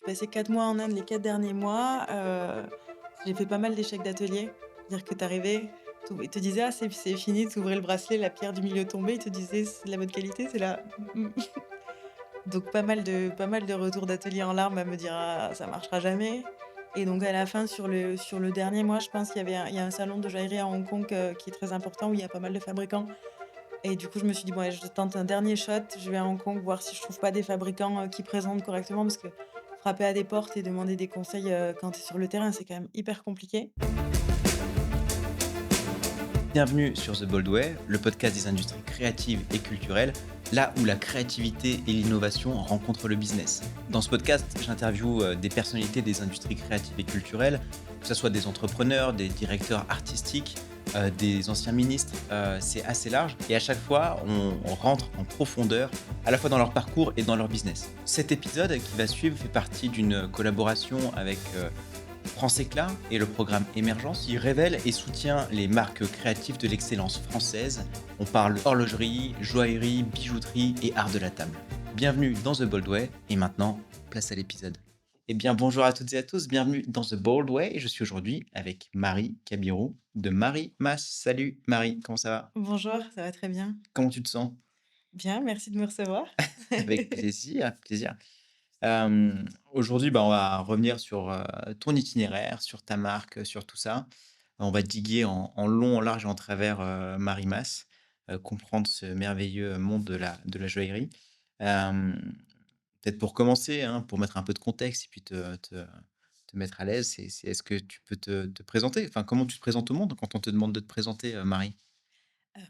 passé 4 mois en Inde les 4 derniers mois, j'ai fait pas mal d'échecs d'atelier. Dire que tu arrivais, ils te disaient: «Ah c'est fini», tu ouvrais le bracelet, la pierre du milieu tombait, ils te disaient: «C'est de la bonne qualité», c'est là: «Mmh». Donc pas mal de retours d'atelier en larmes à me dire: «Ah ça marchera jamais» et donc à la fin sur le dernier mois, je pense il y a un salon de joaillerie à Hong Kong, qui est très important où il y a pas mal de fabricants et du coup je me suis dit: «Bon allez, je tente un dernier shot, je vais à Hong Kong voir si je trouve pas des fabricants, qui présentent correctement» parce que frapper à des portes et demander des conseils, quand tu es sur le terrain, c'est quand même hyper compliqué. Bienvenue sur The Bold Way, le podcast des industries créatives et culturelles, là où la créativité et l'innovation rencontrent le business. Dans ce podcast, j'interviewe des personnalités des industries créatives et culturelles, que ce soit des entrepreneurs, des directeurs artistiques, des anciens ministres, c'est assez large. Et à chaque fois, on rentre en profondeur, à la fois dans leur parcours et dans leur business. Cet épisode qui va suivre fait partie d'une collaboration avec France Éclat et le programme Émergence, il révèle et soutient les marques créatives de l'excellence française. On parle horlogerie, joaillerie, bijouterie et art de la table. Bienvenue dans The Bold Way et maintenant, place à l'épisode. Eh bien, bonjour à toutes et à tous, bienvenue dans The Bold Way. Je suis aujourd'hui avec Marie Cabirou de Marie Mas. Salut Marie, comment ça va? Bonjour, ça va très bien. Comment tu te sens? Bien, merci de me recevoir. Avec plaisir, plaisir. Aujourd'hui, on va revenir sur, ton itinéraire, sur ta marque, sur tout ça. On va diguer en long, en large et en travers, Marimas, comprendre ce merveilleux monde de la joaillerie. Hem, Peut-être pour commencer, hein, pour mettre un peu de contexte et puis te mettre à l'aise, est-ce que tu peux te présenter? Enfin, comment tu te présentes au monde quand on te demande de te présenter, Marie?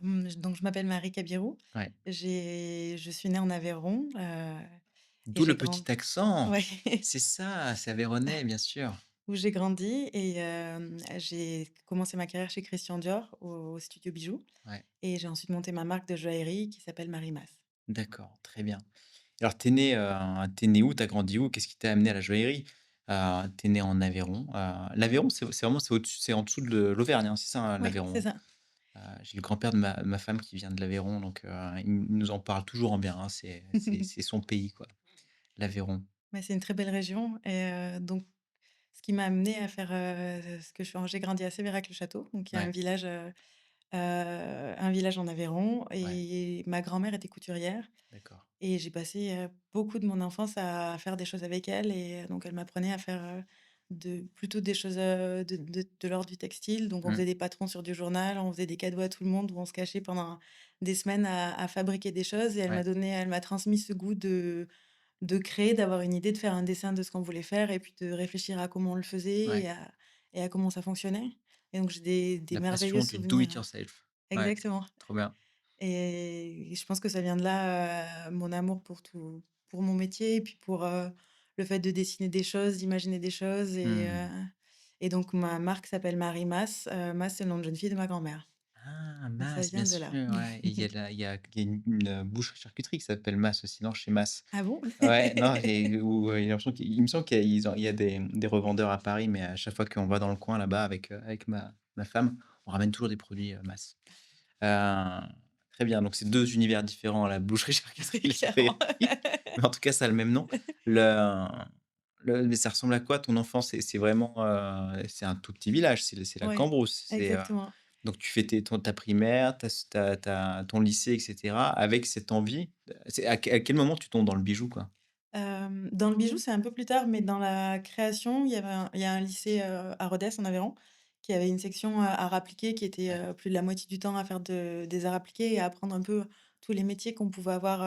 Donc je m'appelle Marie Cabirou. Ouais. Je suis née en Aveyron, et D'où j'ai le grand petit accent! ouais, C'est ça, c'est Aveyronais, bien sûr. où j'ai grandi et j'ai commencé ma carrière chez Christian Dior au studio bijoux Ouais, et j'ai ensuite monté ma marque de joaillerie qui s'appelle Marimas. d'accord, très bien. Alors, tu né où? Tu as grandi où? Qu'est-ce qui t'a amené à la joaillerie? Tu né en Aveyron. L'Aveyron, c'est vraiment c'est en dessous de l'Auvergne, hein, c'est ça, hein, Ouais, c'est l'Aveyron? ça. J'ai le grand-père de ma femme qui vient de l'Aveyron, donc il nous en parle toujours en bien, hein, c'est son pays, quoi, l'Aveyron. Ouais, c'est une très belle région et donc ce qui m'a amenée à faire, ce que je fais j'ai grandi à Sévérac-le-Château, donc il y a Ouais, un village en Aveyron ouais, et ma grand-mère était couturière d'accord. et j'ai passé, beaucoup de mon enfance à faire des choses avec elle et donc elle m'apprenait à faire, plutôt des choses, de l'ordre du textile. Donc on Mmh, faisait des patrons sur du journal, on faisait des cadeaux à tout le monde où on se cachait pendant des semaines à fabriquer des choses et ouais, elle m'a transmis ce goût de créer, d'avoir une idée, de faire un dessin de ce qu'on voulait faire et puis de réfléchir à comment on le faisait ouais. et à comment ça fonctionnait et donc j'ai des La merveilleux passion du do souvenirs, it yourself. Ouais, exactement trop bien. et je pense que ça vient de là, mon amour pour mon métier et puis pour, le fait de dessiner des choses, d'imaginer des choses Mmh. et donc ma marque s'appelle Marie Mas, Mas, c'est le nom de jeune fille de ma grand-mère. Ah, Donc ça Mas, vient bien de là. sûr, ouais, et il y a une boucherie-charcuterie qui s'appelle Mas aussi, non, chez Mas? Ah bon? Ouais, non, j'ai l'impression qu'il me semble qu'il y a des revendeurs à Paris, mais à chaque fois qu'on va dans le coin là-bas avec ma femme, on ramène toujours des produits, Mas. Heu, Très bien, donc c'est 2 univers différents, la boucherie-charcuterie et la Clairement. joaillerie, mais en tout cas, ça a le même nom. Le mais ça ressemble à quoi ton enfance? C'est vraiment, c'est un tout petit village, c'est la Ouais, Cambrousse, exactement. donc tu fais ta primaire, ton lycée et cetera avec cette envie c'est à quel moment tu tombes dans le bijou, quoi? Dans le bijou, c'est un peu plus tard, mais dans la création, il y a un lycée, à Rodez, en Aveyron, qui avait une section, arts appliqués qui était, Ouais, plus de la moitié du temps à faire des arts appliqués et à apprendre un peu tous les métiers qu'on pouvait avoir,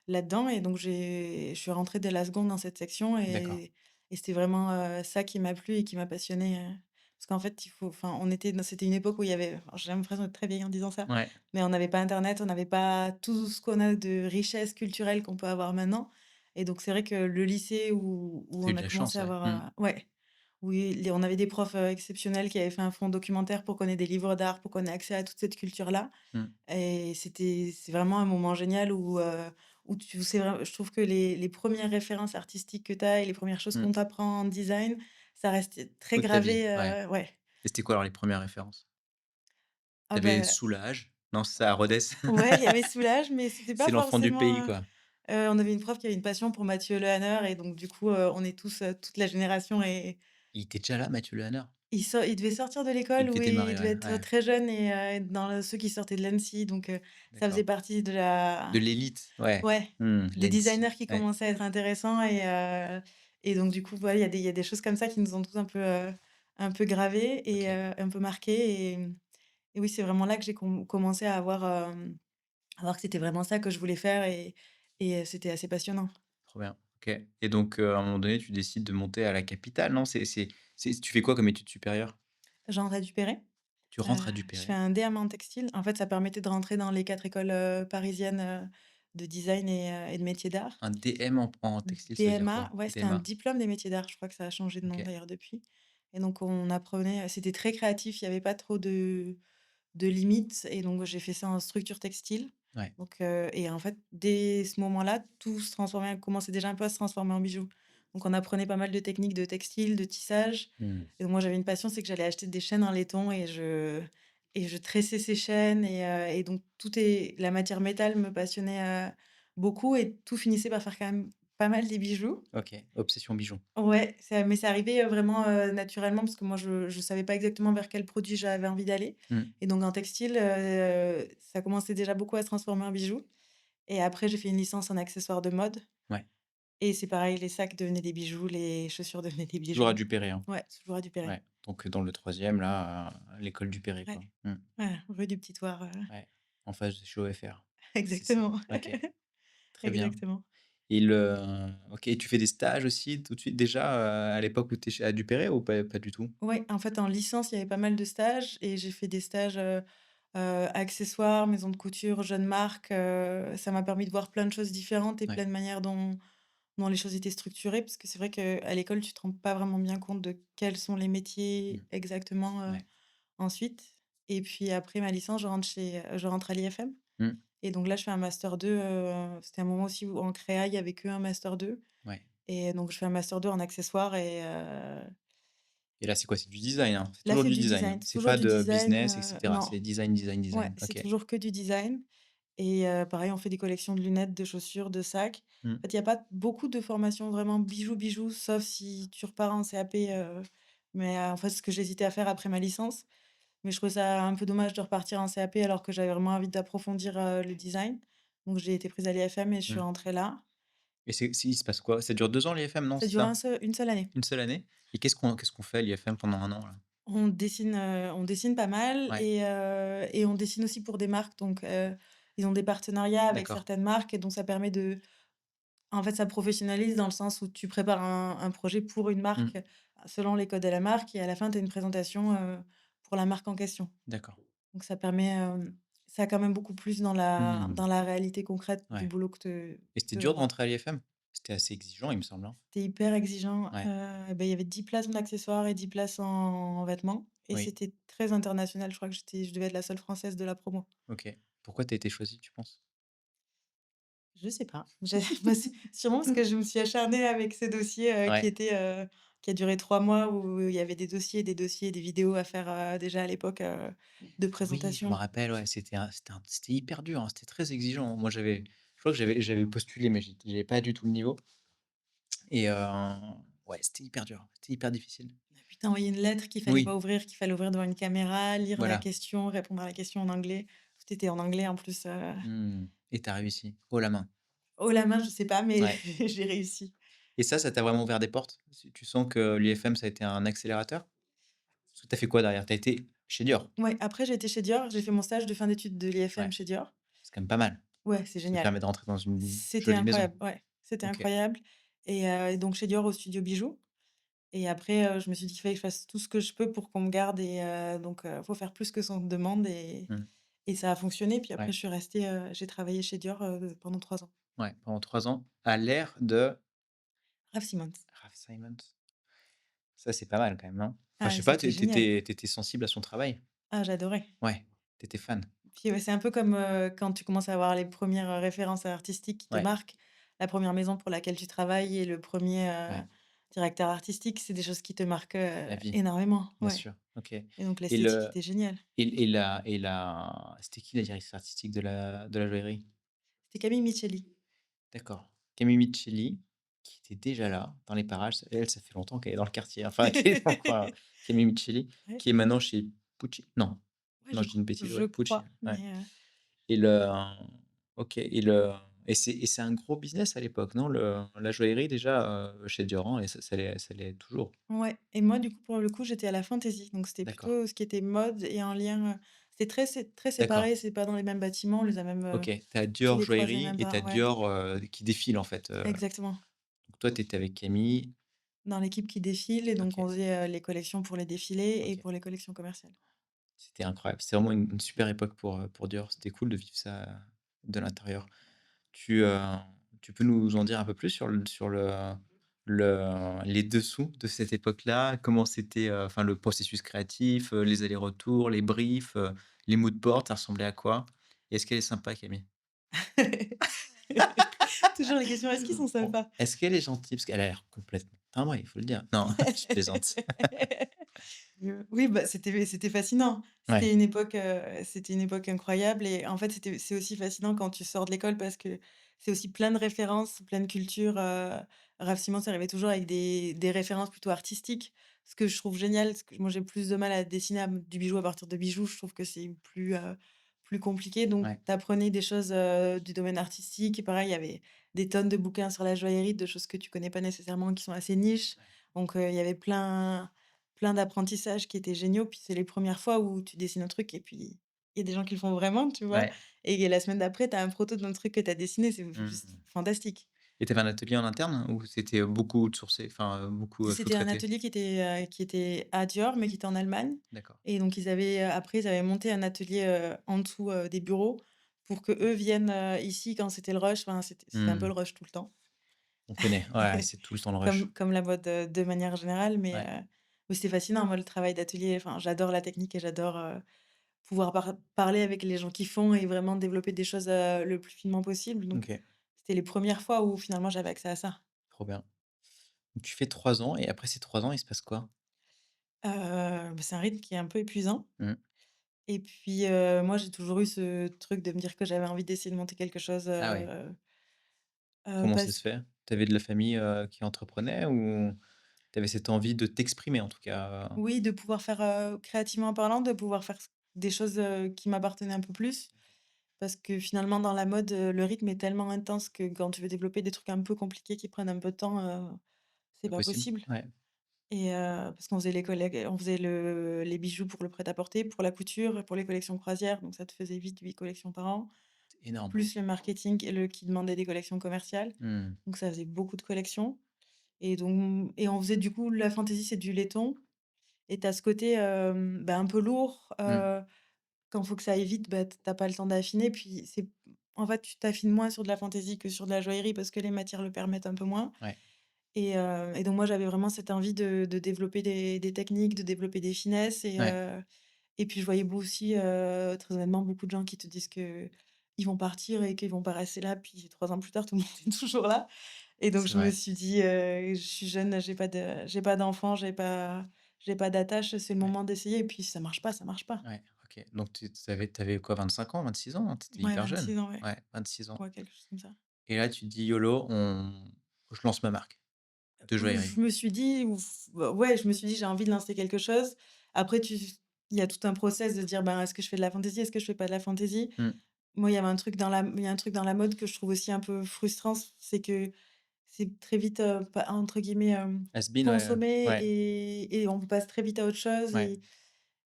là-dedans et donc je suis rentrée dès la seconde dans cette section d'accord. et c'était vraiment, ça qui m'a plu et qui m'a passionnée, parce qu'en fait, c'était une époque où il y avait alors j'ai l'impression d'être très vieille en disant ça, Ouais, mais on n'avait pas internet, on n'avait pas tout ce qu'on a de richesse culturelle qu'on peut avoir maintenant et donc c'est vrai que le lycée où tu as eu on de a la commencé chance, à ouais. avoir, Mmh. ouais, oui, on avait des profs, exceptionnels qui avaient fait un fonds documentaire pour qu'on ait des livres d'art, pour qu'on ait accès à toute cette culture-là Mmh. et c'est vraiment un moment génial où tu c'est vrai je trouve que les 1res références artistiques que tu as et les premières choses Mmh. qu'on t'apprend en design, ça reste très Toute ta vie, gravé, ouais, ouais. et c'était quoi alors les premières références? Ah Tu avais bah, Soulage? Non, c'est ça, à Rodez? ouais, il y avait Soulage, mais c'était pas C'est l'enfant du pays, forcément, quoi. On avait une prof qui avait une passion pour Mathieu Lehanner et donc du coup, on est tous, toute la génération et Il était déjà là, Mathieu Lehanner? il devait sortir de Il l'école, devait oui, il démarrer, devait ouais, être ouais, très jeune et dans ceux qui sortaient de l'Annecy donc ça faisait d'accord. partie de De la l'élite, ouais. ouais, Mmh, des l'Annecy, designers qui ouais, commençaient à être intéressants et donc du coup, voilà, il y a des choses comme ça qui nous ont tous un peu gravés et OK, un peu marqués et oui, c'est vraiment là que j'ai commencé à voir que c'était vraiment ça que je voulais faire et c'était assez passionnant. trop bien, OK et donc à un moment donné, tu décides de monter à la capitale, non? Tu fais quoi comme études supérieures? Jean Dupéré, Tu rentres à je fais Duperré? un DMA en textile. En fait, ça permettait de rentrer dans les 4 écoles, parisiennes, de design et de métiers d'art. Un DM en textile, ça veut dire DMA, quoi? ouais, c'était un DMA, diplôme des métiers d'art. Je crois que ça a changé de nom OK, d'ailleurs depuis et donc on apprenait c'était très créatif, il y avait pas trop de limites et donc j'ai fait ça en structure textile. ouais. Donc et en fait, dès ce moment-là, tout se transformait commençait déjà un peu à se transformer en bijoux. Donc on apprenait pas mal de techniques de textile, de tissage Mmh, et donc moi j'avais une passion, c'est que j'allais acheter des chaînes en laiton et je tressais ces chaînes et donc tout est la matière métal me passionnait, beaucoup et tout finissait par faire quand même pas mal des bijoux. OK, obsession bijoux. Ouais, mais c'est arrivé, vraiment, naturellement parce que moi je savais pas exactement vers quel produit j'avais envie d'aller Mmh, et donc en textile, ça commençait déjà beaucoup à se transformer en bijoux et après j'ai fait une licence en accessoires de mode ouais, et c'est pareil, les sacs devenaient des bijoux, les chaussures devenaient des toujours à bijoux. Duperré, hein? Ouais, toujours à Duperré. Ouais, donc dans le troisième là, à l'école Duperré, Ouais, quoi? Mmh, ouais, rue du Petit Thouars, ouais, en face de chez OFR. C'est ça, exactement. OK, très bien Exactement. et OK et tu fais des stages aussi tout de suite déjà, à l'époque où tu es à Duperré ou pas du tout? Ouais, en fait, en licence, il y avait pas mal de stages et j'ai fait des stages, accessoires, maison de couture, jeunes marques, ça m'a permis de voir plein de choses différentes et Ouais. plein de manières dont les choses étaient structurées. Parce que c'est vrai qu'à l'école, tu te rends pas vraiment bien compte de quels sont les métiers Mmh, exactement, ouais. ensuite. Et puis après ma licence, je rentre à l'IFM Mmh, et donc là, je fais un master 2, c'était un moment aussi où en créa, il y avait qu'un master 2 ouais et donc je fais un master 2 en accessoires et là, c'est quoi? C'est du design, hein? C'est là, toujours c'est du du design, design, hein? c'est C'est toujours pas du de design, business et cetera, non. c'est design, design, Ouais, design. c'est OK. toujours que du design et pareil, on fait des collections de lunettes, de chaussures, de sacs. Mmh, En fait, il y a pas beaucoup de formations vraiment bijoux, bijoux, sauf si tu repars en CAP, mais en fait, ce que j'hésitais à faire après ma licence. Mais je trouvais ça un peu dommage de repartir en CAP alors que j'avais vraiment envie d'approfondir, le design. Donc j'ai été prise à l'IFM et je suis mmh rentrée là. et il se passe quoi? Ça dure 2 ans l'IFM, non, Ça c'est dure ça? une seule année. Une seule année? Et qu'est-ce qu'on fait à l'IFM pendant un an, là? On dessine pas mal Ouais, et on dessine aussi pour des marques donc ils ont des partenariats avec d'accord. certaines marques et donc ça permet de en fait, ça professionnalise dans le sens où tu prépares un projet pour une Mmh, marque, selon les codes de la marque et à la fin, tu as une présentation, pour la marque en question. d'accord. Donc ça permet, ça a quand même beaucoup plus Mmh, dans la réalité concrète du ouais boulot que te et c'était te dur de voir. rentrer à l'IFM? C'était assez exigeant, il me semble, hein? C'était hyper exigeant, Ouais, il y avait 10 places en accessoires et 10 places en vêtements et oui, c'était très international. Je crois que je devais être la seule française de la promo. OK. Pourquoi tu as été choisie, tu penses? Je sais pas. Bah, sûrement parce que je me suis acharnée avec ce dossier, Ouais. qui a duré 3 mois où il y avait des dossiers, des vidéos à faire, déjà à l'époque, de Oui, je me présentation. rappelle, ouais, c'était hyper dur, hein, c'était très exigeant, hein. Moi, je crois que j'avais postulé, mais j'avais pas du tout le niveau et ouais, c'était hyper dur, c'était hyper difficile. Puis tu envoyé une lettre qu'il fallait pas Oui, ouvrir, qu'il fallait ouvrir devant une caméra, lire la voilà. question, répondre à la question en anglais. Tout était en anglais en plus, Mmh et tu as réussi, haut la main. haut la main, je sais pas, mais Ouais j'ai réussi. et ça t'a vraiment ouvert des portes? Tu sens que l'IFM, ça a été un accélérateur? Parce que tu as fait quoi derrière? Tu as été chez Dior? Ouais, après j'ai été chez Dior, j'ai fait mon stage de fin d'études de l'IFM Ouais, chez Dior. c'est quand même pas mal. Ouais, c'est Ça te génial. permet de rentrer dans une C'était jolie maison. incroyable, ouais, c'était OK. incroyable et donc chez Dior au studio bijoux. Et après, je me suis dit qu'il fallait que je fasse tout ce que je peux pour qu'on me garde et donc faut faire plus que ce qu'on te demande Mmh. et ça a fonctionné. Puis après Ouais, je suis restée, j'ai travaillé chez Dior, pendant 3 ans. ouais, pendant 3 ans, à l'ère de Raf Simons. Raf Simons. Ça, c'est pas mal quand même, non? Enfin, je Ah, sais pas, c'était génial. tu étais sensible à son travail? Ah, j'adorais. Ouais, tu étais fan? Puis, ouais, c'est un peu comme, quand tu commences à avoir les premières références artistiques qui te Ouais, marquent, la première maison pour laquelle tu travailles et le premier ouais, directeur artistique, c'est des choses qui te marquent, la vie, énormément, bien ouais sûr, OK et donc et l'esthétique le était géniale. et la c'était qui la directrice artistique de la joaillerie? C'était Camille Micheli. D'accord. Camille Michelet, qui était déjà là, dans les parages. Elle, ça fait longtemps qu'elle est dans le quartier, enfin, qu'elle est dans quoi, Camille Michelet, Ouais, qui est maintenant chez Pucci? Non, ouais, non, je dis une bêtise, je ouais, Pucci, crois, ouais. mais Et le OK, et c'est un gros business à l'époque, non? La joaillerie déjà, chez Dior, et ça l'est toujours? ouais et moi, du coup, pour le coup, j'étais à la fantaisie, donc c'était D'accord, plutôt ce qui était mode et en lien, c'était très d'accord. séparé, c'est pas dans les mêmes bbâtiments, on les a même, OK, tu as tous Dior les croisés joaillerie même et tu pas as ouais, Dior, qui défile en fait, exactement. donc toi tu étais avec Camille. Dans l'équipe qui défile et donc OK, on faisait, les collections pour les défilés et OK. pour les collections commerciales. C'était incroyable. C'était vraiment une super époque pour Dior. C'était cool de vivre ça, de l'intérieur. Tu, heu, tu peux nous en dire un peu plus sur les dessous de cette époque-là? Comment c'était, enfin le processus créatif, les allers-retours, les briefs, les mood boards, ça ressemblait à quoi? Et est-ce qu'elle est sympa, Camille? Toujours les questions: «Est-ce qu'ils sont Bon, sympas?» est-ce qu'elle est gentille? Parce qu'elle a l'air complètement timbrée, il faut le dire. Non, je plaisante. Oui, bah, c'était fascinant. Ouais, C'était une époque incroyable et en fait, c'est aussi fascinant quand tu sors de l'école parce que c'est aussi plein de références, plein de cultures, Raf Simons arrivait toujours avec des références plutôt artistiques. Ce que je trouve génial, parce que moi, j'ai plus de mal à dessiner du bijou à partir de bijoux. Je trouve que c'est plus compliqué donc ouais, tu apprenais des choses, du domaine artistique et pareil, il y avait des tonnes de bouquins sur la joaillerie, de choses que tu connais pas nécessairement, qui sont assez niches. ouais, Donc il y avait plein d'apprentissages qui étaient géniaux, puis c'est les premières fois où tu dessines un truc et puis il y a des gens qui le font vraiment, tu vois? ouais. Et la semaine d'après, tu as un proto d'un truc que tu as dessiné, c'est juste Mmh. fantastique. Et tu avais un atelier en interne ou c'était, beaucoup outsourcé, enfin, beaucoup, C'était un sous-traité? atelier qui était à Dior, mais qui était en Allemagne D'accord. et donc après ils avaient monté un atelier, en dessous, des bureaux pour que eux viennent, ici quand c'était le rush, enfin c'était un peu Mmh. le rush tout le temps. On connaît, ouais, c'est tout le temps le rush. Comme la mode, de manière générale, Ouais, mais c'est fascinant, moi, le travail d'atelier, enfin, j'adore la technique et j'adore, pouvoir parler avec les gens qui font et vraiment développer des choses, le plus finement possible, donc OK, c'était les premières fois où finalement j'avais accès à ça. trop bien. Donc tu fais 3 ans et après ces 3 ans, il se passe quoi? Bah, c'est un rythme qui est un peu épuisant Mmh. et puis, moi, j'ai toujours eu ce truc de me dire que j'avais envie d'essayer de monter quelque chose, Ah ouais, comment ça se parce fait? Tu avais de la famille, qui entreprenait ou tu avais cette envie de t'exprimer en tout cas, oui, de pouvoir faire, créativement parlant, de pouvoir faire des choses, qui m'appartenaient un peu plus. Parce que finalement, dans la mode, le rythme est tellement intense que quand tu veux développer des trucs un peu compliqués qui prennent un peu de temps, c'est pas pas possible? possible Ouais, et parce qu'on faisait on faisait les bijoux pour le prêt-à-porter, pour la couture et pour les collections croisières, donc ça te faisait vite 8 collections par an, c'est énorme. plus le marketing et le qui demandait des collections commerciales, Mmh. donc ça faisait beaucoup de collections et on faisait du coup la fantaisie, c'est du laiton et tu as ce côté, bah, un peu lourd, Mmh. quand faut que ça aille vite, bah, tu pas le temps d'affiner, puis en fait, tu t'affines moins sur de la fantaisie que sur de la joaillerie parce que les matières le permettent un peu moins Ouais, et donc moi, j'avais vraiment cette envie de développer des techniques, de développer des finesses ouais, et puis je voyais aussi, très honnêtement, beaucoup de gens qui te disent qu'ils vont partir et qu'ils vont pas rester là, puis 3 ans plus tard, tout le monde est toujours là et donc c'est je me vrai. suis dit: «Je suis jeune, j'ai pas d'enfant, j'ai pas d'attache, c'est le Ouais, moment d'essayer» et puis si ça marche pas, ça marche pas. ouais, OK. Donc tu avais quoi, 25 ans, 26 ans? Tu étais Ouais, hyper jeune? 26 ans, ouais. Ouais, 26 ans Ouais, quelque chose comme ça. et là tu te dis: «YOLO, je lance ma marque de joaillerie». Je me suis dit ouais, je me suis dit: «J'ai envie de lancer quelque chose». Après il y a tout un process de dire: «Ben, est-ce que je fais de la fantaisie? Est-ce que je fais pas de la fantaisie?» Mmh. Moi, il y a un truc dans la mode que je trouve aussi un peu frustrant, c'est que c'est très vite, pas entre guillemets, Has-been, ouais, «consommé» ouais, et on passe très vite à autre chose ouais,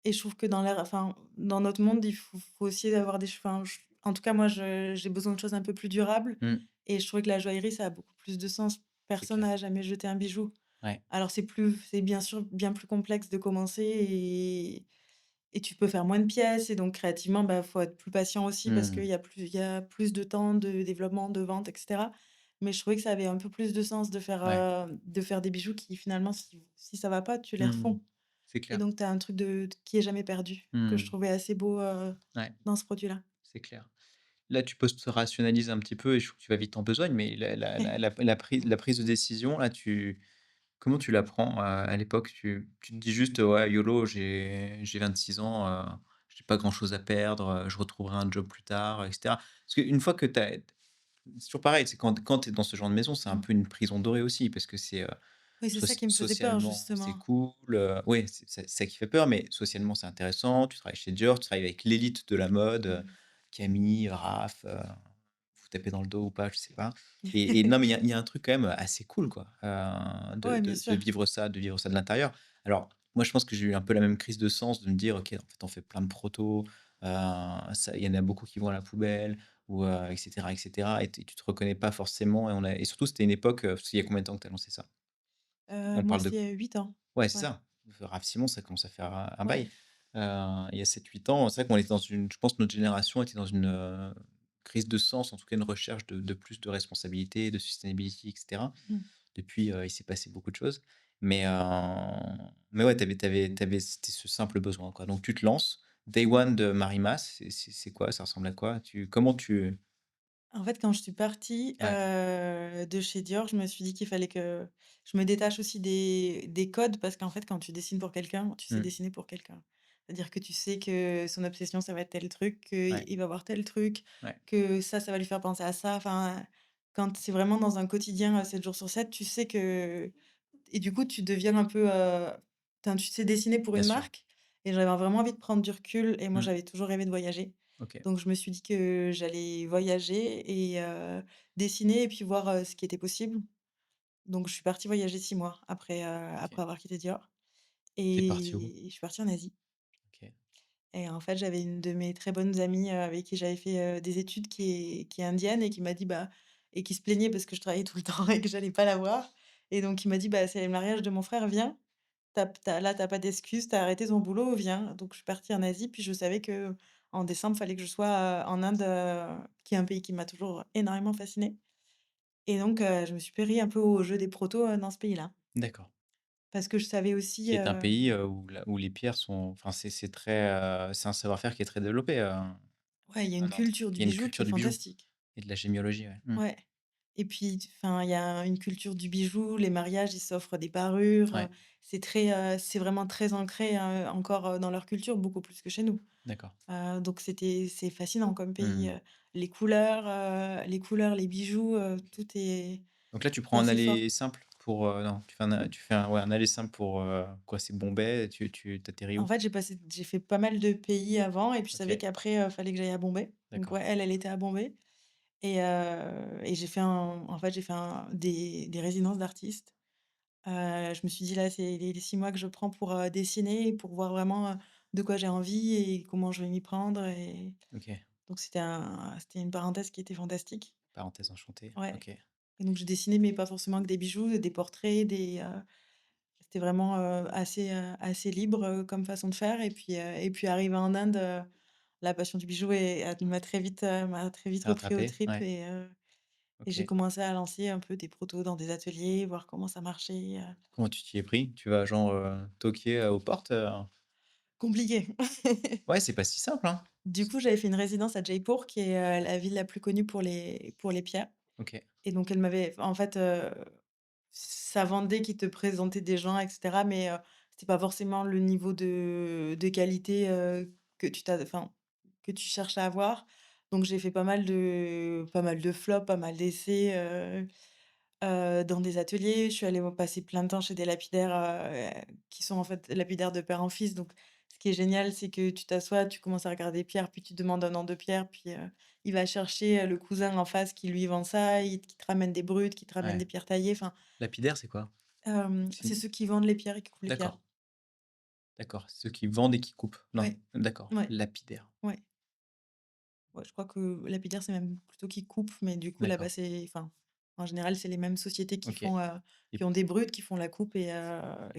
et je trouve que dans notre monde, il faut aussi avoir enfin, en tout cas, moi, j'ai besoin de choses un peu plus durables mmh, et je trouvais que la joaillerie, ça a beaucoup plus de sens. c'est Personne clair. n'a jamais jeté un bijou. Ouais, Alors c'est bien sûr bien plus complexe de commencer et tu peux faire moins de pièces et donc créativement, bah, faut être plus patient aussi parce mmh, il y a plus de temps de développement, de vente et cetera. Mais je trouvais que ça avait un peu plus de sens ouais, de faire des bijoux qui finalement si ça va pas, tu les mmh, refonds c'est et clair. donc tu as un truc qui est jamais perdu, que je Mmh, trouvais assez beau, ouais, dans ce produit-là. c'est clair. Là, tu post-rationalises un petit peu et je trouve que tu vas vite en besogne, mais la prise de décision, là, comment tu la prends, à l'époque? Tu te dis juste: «Ouais, YOLO, j'ai 26 ans, j'ai pas grand-chose à perdre, je retrouverai un job plus tard», et cetera? Parce qu'une fois que tu as c'est toujours pareil, c'est quand tu es dans ce genre de maison, c'est un Mmh. peu une prison dorée aussi parce que c'est, Oui, c'est ça qui me faisait peur socialement, c'est justement. cool, ouais, c'est ça qui fait peur, mais socialement, c'est intéressant. Tu travailles chez Dior, tu travailles avec l'élite de la mode, Mmh. Camille, Raph, vous tapez dans le dos ou pas, je sais pas. Et non, mais il y a un truc quand même assez cool, quoi, de Ouais, bien de de sûr. vivre ça de l'intérieur. Alors, moi, je pense que j'ai eu un peu la même crise de sens de me dire: «OK, en fait, on fait plein de protos, ça il y en a beaucoup qui vont à la poubelle» ou et cetera et tu te reconnais pas forcément et surtout, c'était une époque, parce qu'il y a combien de temps que tu as lancé ça? On Moi, parle de c'est 8 ans. Ouais, c'est Ouais, ça. Raph Simon, ça commence à faire un bail. ouais. Il y a 7 8 ans, c'est vrai qu'on était dans une je pense que notre génération était dans une, crise de sens, en tout cas une recherche de plus de responsabilité, de sustainability et cetera. Mmh. Depuis, il s'est passé beaucoup de choses. Mais, mais ouais, tu avais c'était ce simple besoin, quoi. Donc tu te lances. Day one de Marimas, c'est quoi? Ça ressemble à quoi? Comment tu En fait, quand je suis partie, Ouais. de chez Dior, je me suis dit qu'il fallait que je me détache aussi des codes parce qu'en fait, quand tu dessines pour quelqu'un, tu sais Mmh. dessiner pour quelqu'un. C'est-à-dire que tu sais que son obsession, ça va être tel truc, Ouais, qu'il va voir tel truc, ouais. que ça va lui faire penser à ça. Enfin, quand c'est vraiment dans un quotidien, 7 jours sur 7, tu sais que et du coup, tu deviens un peu, enfin, tu sais dessiner pour Bien une sûr. marque et j'avais vraiment envie de prendre du recul et moi, Mmh. j'avais toujours rêvé de voyager. OK, Donc je me suis dit que j'allais voyager et dessiner et puis voir, ce qui était possible. Donc je suis partie voyager 6 mois après, OK. après avoir quitté Dior Tu parti où? et je suis partie en Asie OK. et en fait, j'avais une de mes très bonnes amies, avec qui j'avais fait, des études qui est indienne et qui m'a dit, bah et qui se plaignait parce que je travaillais tout le temps et que j'allais pas la voir et donc il m'a dit: «Bah, c'est le mariage de mon frère, viens. Tu as pas d'excuse, tu as arrêté ton boulot, viens». Donc je suis partie en Asie, puis je savais que en décembre, fallait que je sois, en Inde, qui est un pays qui m'a toujours énormément fascinée et donc je me suis périe un peu au jeu des protos, dans ce pays-là. D'accord. Parce que je savais aussi, Qui est un pays, où les pierres sont enfin, c'est très, c'est un savoir-faire qui est très développé, ouais, il y a une en Inde. culture du Il y a une bijou qui culture est du bijou fantastique. et de la gémiologie, ouais. Mmh. Ouais et puis enfin, il y a une culture du bijou, les mariages, ils s'offrent des parures, Ouais, c'est vraiment très ancré, encore, dans leur culture, beaucoup plus que chez nous. d'accord. Donc c'est fascinant comme pays, Mmh. les couleurs, les bijoux, OK. tout est Donc là, tu prends c'est un assez fort. aller simple pour, non, tu fais un ouais, un aller simple pour, quoi? C'est Bombay, tu atterris En où? fait, j'ai fait pas mal de pays avant et puis je savais OK, qu'après, fallait que j'aille à Bombay. Donc d'accord. ouais, elle était à Bombay et j'ai fait un des résidences d'artistes. Je me suis dit: «Là, c'est les 6 mois que je prends pour, dessiner et pour voir vraiment, de quoi j'ai envie et comment je vais m'y prendre» et OK. donc c'était une parenthèse qui était fantastique. Parenthèse enchantée. Ouais OK, et donc je dessinais, mais pas forcément que des bijoux, des portraits, c'était vraiment, assez libre, comme façon de faire et puis arrivé en Inde, la passion du bijou m'a très vite repris aux rattrapé? tripes Ouais, et j'ai OK. commencé à lancer un peu des protos dans des ateliers, voir comment ça marchait, Comment tu t'y es pris? Tu vas genre, toquer, aux portes, compliqué. Ouais, c'est pas si simple, hein? Du coup, j'avais fait une résidence à Jaipur qui est, la ville la plus connue pour les pierres OK, et donc elle m'avait en fait, ça vendait qu'ils te présentaient des gens et cetera, mais c'était pas forcément le niveau de qualité, que tu cherches à avoir. Donc j'ai fait pas mal de flops, pas mal d'essais, dans des ateliers. Je suis allée passer plein de temps chez des lapidaires, qui sont en fait lapidaires de père en fils. Donc ce qui est génial, c'est que tu t'assois, tu commences à regarder pierre, puis tu demandes un nom de pierre, puis, il va chercher, le cousin en face qui lui vend ça, qui te ramène des brutes, qui te ramène ouais. des pierres taillées. Enfin, Lapidaire, c'est quoi? C'est c'est une ceux qui vendent les pierres et qui coupent les pierres. D'accord, d'accord. Ceux qui vendent et qui coupent? Non, Ouais, d'accord, ouais, lapidaire. ouais. Ouais, je crois que lapidaire, c'est même plutôt qui coupe, mais du coup, là-bas, D'accord, en général, c'est les mêmes sociétés OK qui et ont des brutes, qui font la coupe et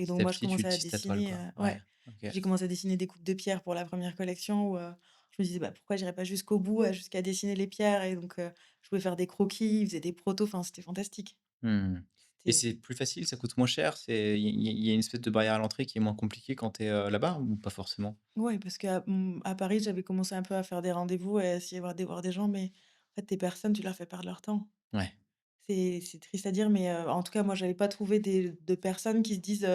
donc petit à moi, je petit, tu commençais à tisses ta toile, dessiner, quoi? Ouais, ouais, OK. j'ai commencé à dessiner des coupes de pierre pour la première collection où, je me disais: «Bah, pourquoi j'irais pas jusqu'au bout, jusqu'à dessiner les pierres?» et donc je pouvais faire des croquis, ils faisaient des protos, enfin, c'était fantastique. Mmh et C'était c'est plus facile, ça coûte moins cher? Il y a une espèce de barrière à l'entrée qui est moins compliquée quand tu es, là-bas ou pas forcément? Ouais, parce à Paris, j'avais commencé un peu à faire des rendez-vous et à essayer de voir des gens, mais en fait, tes personnes, tu leur fais perdre leur temps. Ouais, C'est triste à dire, mais en tout cas, moi, j'avais pas trouvé de personnes qui se disent,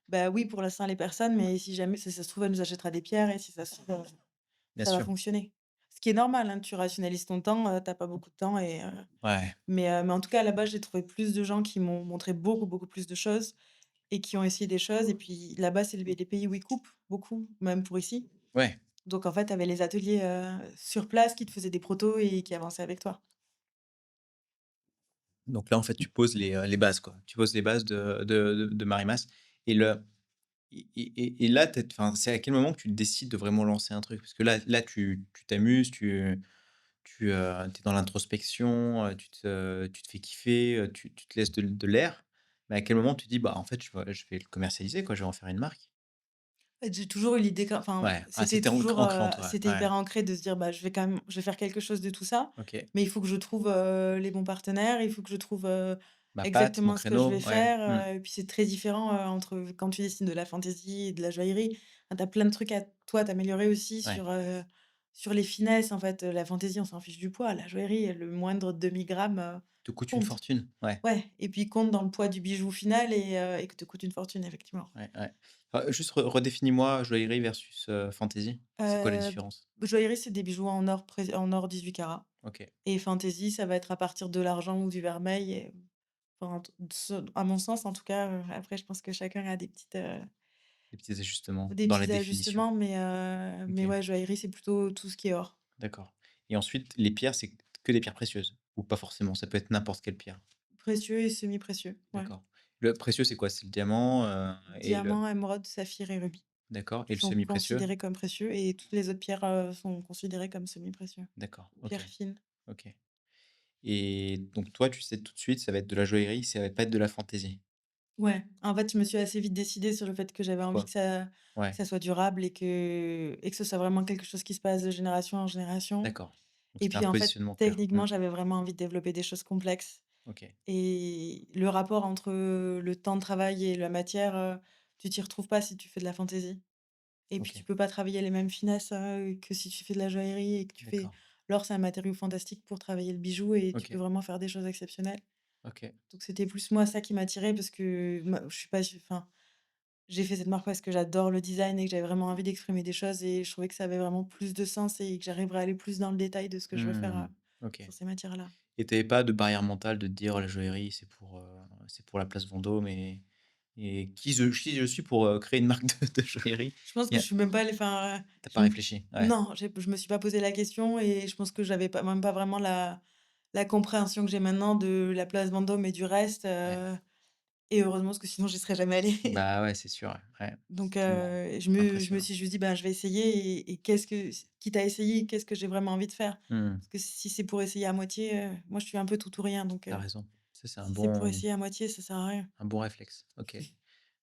«Bah, oui, pour l'instant, les personnes, mais si jamais ça se trouve, elle nous achètera des pierres et si ça se trouve, bien ça va sûr. fonctionner». Ce Ce qui est normal, hein, tu rationalises ton temps, tu pas beaucoup de temps Ouais, mais en tout cas, là-bas, j'ai trouvé plus de gens qui m'ont montré beaucoup, beaucoup plus de choses et qui ont essayé des choses et puis là-bas, c'est les pays où ils coupent beaucoup, même pour ici. ouais. Donc en fait, tu avais les ateliers, sur place qui te faisaient des protos et qui avançaient avec toi. Donc là, en fait, tu poses les bases, quoi. Tu poses les bases de Marimas et le et là, enfin, c'est à quel moment que tu décides de vraiment lancer un truc? Parce que là, tu t'amuses, tu es dans l'introspection, tu te fais kiffer, tu te laisses de l'air. Mais à quel moment tu dis: «Bah, en fait, je vais le commercialiser, quoi, je vais en faire une marque»? En fait, j'ai toujours eu l'idée enfin, Ouais, ah, c'était ancré en toi, c'était ouais. hyper ancré de se dire: «Bah, je vais faire quelque chose de tout ça, OK. mais il faut que je trouve, les bons partenaires, il faut que je trouve, Ma patte, mon exactement ce que je créneau, vais ouais. faire», Mmh. et puis c'est très différent, entre quand tu dessines de la fantaisie et de la joaillerie. Enfin, tu as plein de trucs à toi t'améliorer aussi Ouais. sur les finesses, en fait. La fantaisie, on s'en fiche du poids. La joaillerie, le moindre demi-gramme, Te coûte une compte. fortune. Ouais. Ouais et puis compte dans le poids du bijou final et que te coûte une fortune, effectivement. Ouais, ouais. Juste redéfinis-moi joaillerie versus, fantaisie. C'est quoi la Heu, différence? joaillerie, c'est des bijoux en or 18 carats OK. et fantaisie, ça va être à partir de l'argent ou du vermeil et enfin, à mon sens, en tout cas, après je pense que chacun a Des petits ajustements des dans la petits définition. ajustements OK, mais ouais, joaillerie, c'est plutôt tout ce qui est or. d'accord et ensuite les pierres, c'est que des pierres précieuses? Ou pas forcément? Ça peut être n'importe quelle pierre? Précieux et semi-précieux, ouais. D'accord. Le précieux, c'est quoi? C'est le diamant, et le Diamant, émeraude, saphir et rubis d'accord et le sont semi-précieux? considérés comme précieux et toutes les autres pierres, sont considérées comme semi-précieux. D'accord, OK, Pierres fines. OK et donc toi, tu sais tout de suite, ça va être de la joaillerie, ça va pas être de la fantaisie? Ouais, en fait, je me suis assez vite décidée sur le fait que j'avais envie Pourquoi? que Ouais, ça soit durable et que ce soit vraiment quelque chose qui se passe de génération en génération. d'accord. Donc Et c'était un puis, en fait, positionnement clair. Mmh. techniquement, j'avais vraiment envie de développer des choses complexes OK, et le rapport entre, le temps de travail et la matière, tu t'y retrouves pas si tu fais de la fantaisie. Et puis, tu OK, peux pas travailler les mêmes finesses, que si tu fais de la joaillerie et que tu fais d'accord. l'or, c'est un matériau fantastique pour travailler le bijou et tu peux OK, vraiment faire des choses exceptionnelles. OK. Donc c'était plus moi ça qui m'attirait parce que je suis pas enfin, j'ai fait cette marque parce que j'adore le design et que j'avais vraiment envie d'exprimer des choses et je trouvais que ça avait vraiment plus de sens et que j'arriverais à aller plus dans le détail de ce que je veux faire, Mmh. OK sur ces matières-là. et tu pas de barrière mentale de te dire: «Oh, la joaillerie, c'est pour la place Vendôme et qui je suis pour, créer une marque de joaillerie?» Je pense Il que y je a suis même pas allée enfin, tu pas je me réfléchi? Ouais, non, je me suis pas posé la question et je pense que j'avais pas même pas vraiment la compréhension que j'ai maintenant de la place Vendôme et du reste, ouais. et heureusement parce que sinon j'y serais jamais allée. Bah, ouais, c'est sûr, ouais, ouais. Donc C'est tellement je me impressionnant. suis juste dit: «Ben, je vais essayer et qu'est-ce que quitte à essayer, qu'est-ce que j'ai vraiment envie de faire?» Mmh. Parce que si c'est pour essayer à moitié, moi je suis un peu tout ou rien donc Tu raison. Ça, c'est si c'est pour essayer à moitié, ça sert à rien. un bon réflexe. OK.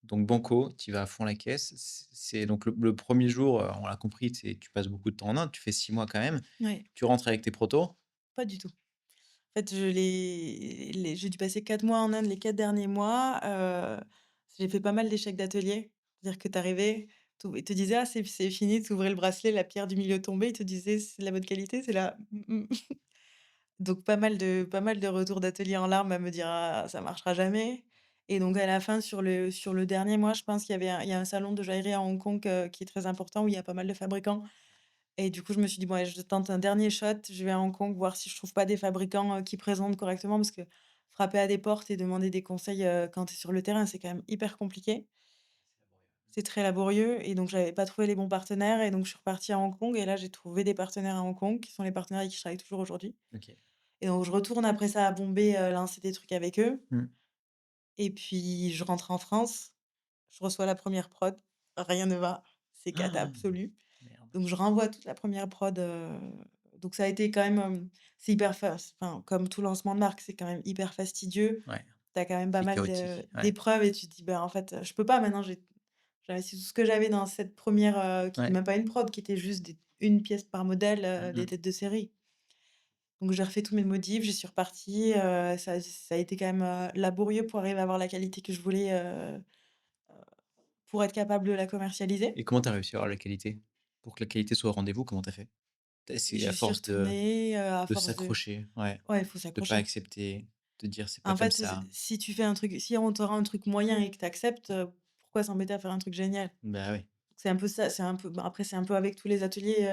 Donc banco, tu vas à fond la caisse. C'est donc le 1er jour, on l'a compris, tu passes beaucoup de temps en Inde, tu fais 6 mois quand même. Ouais, Tu rentres avec tes protos? pas du tout. En fait, j'ai dû passer 4 mois en Inde les 4 derniers mois, j'ai fait pas mal d'échecs d'atelier. C'est-à-dire que tu arrivais, ils te disaient: «Ah, c'est fini», tu ouvrais le bracelet, la pierre du milieu tombait, ils te disaient: «C'est de la bonne qualité?» c'est là: «Mmh mh». Donc pas mal de retours d'atelier en larmes à me dire: «Ah, ça marchera jamais» et donc à la fin sur le dernier mois, je pense il y a un salon de joaillerie à Hong Kong, qui est très important où il y a pas mal de fabricants et du coup, je me suis dit: «Bon allez, je tente un dernier shot, je vais à Hong Kong voir si je trouve pas des fabricants, qui présentent correctement» parce que frapper à des portes et demander des conseils, quand tu es sur le terrain, c'est quand même hyper compliqué. C'est très laborieux et donc j'avais pas trouvé les bons partenaires et donc je suis repartie à Hong Kong et là, j'ai trouvé des partenaires à Hong Kong qui sont les partenaires avec qui je travaille toujours aujourd'hui. OK. Et donc je retourne après ça à Bombay, lancer des trucs avec eux Mmh. et puis je rentre en France, je reçois la première prod, rien ne va, c'est cata Ah, absolue. merde. Donc je renvoie toute la première prod, donc ça a été quand même, c'est hyper enfin, comme tout lancement de marque, c'est quand même hyper fastidieux. Ouais, Tu as quand même pas c'est mal de chaotique. Ouais. d'épreuves et tu te dis: «Ben, en fait, je peux pas maintenant, j'ai investi tout ce que j'avais dans cette première qui était Ouais. même pas une prod, qui était juste une pièce par modèle, Mmh des mh. têtes de série». Donc j'ai refait tous mes modifs, j'y suis repartie, ça a été quand même, laborieux pour arriver à avoir la qualité que je voulais, pour être capable de la commercialiser. Et comment tu as réussi à avoir la qualité? Pour que la qualité soit au rendez-vous, comment tu as fait? C'est Je à suis force retournée, à de force de s'accrocher, ouais, ouais, il faut de pas s'accrocher. accepter, de dire: «C'est pas En comme fait, ça». si tu fais un truc si on te rend un truc moyen et que tu acceptes, pourquoi s'embêter à faire un truc génial? Bah, oui. C'est un peu ça, c'est un peu après c'est un peu avec tous les ateliers,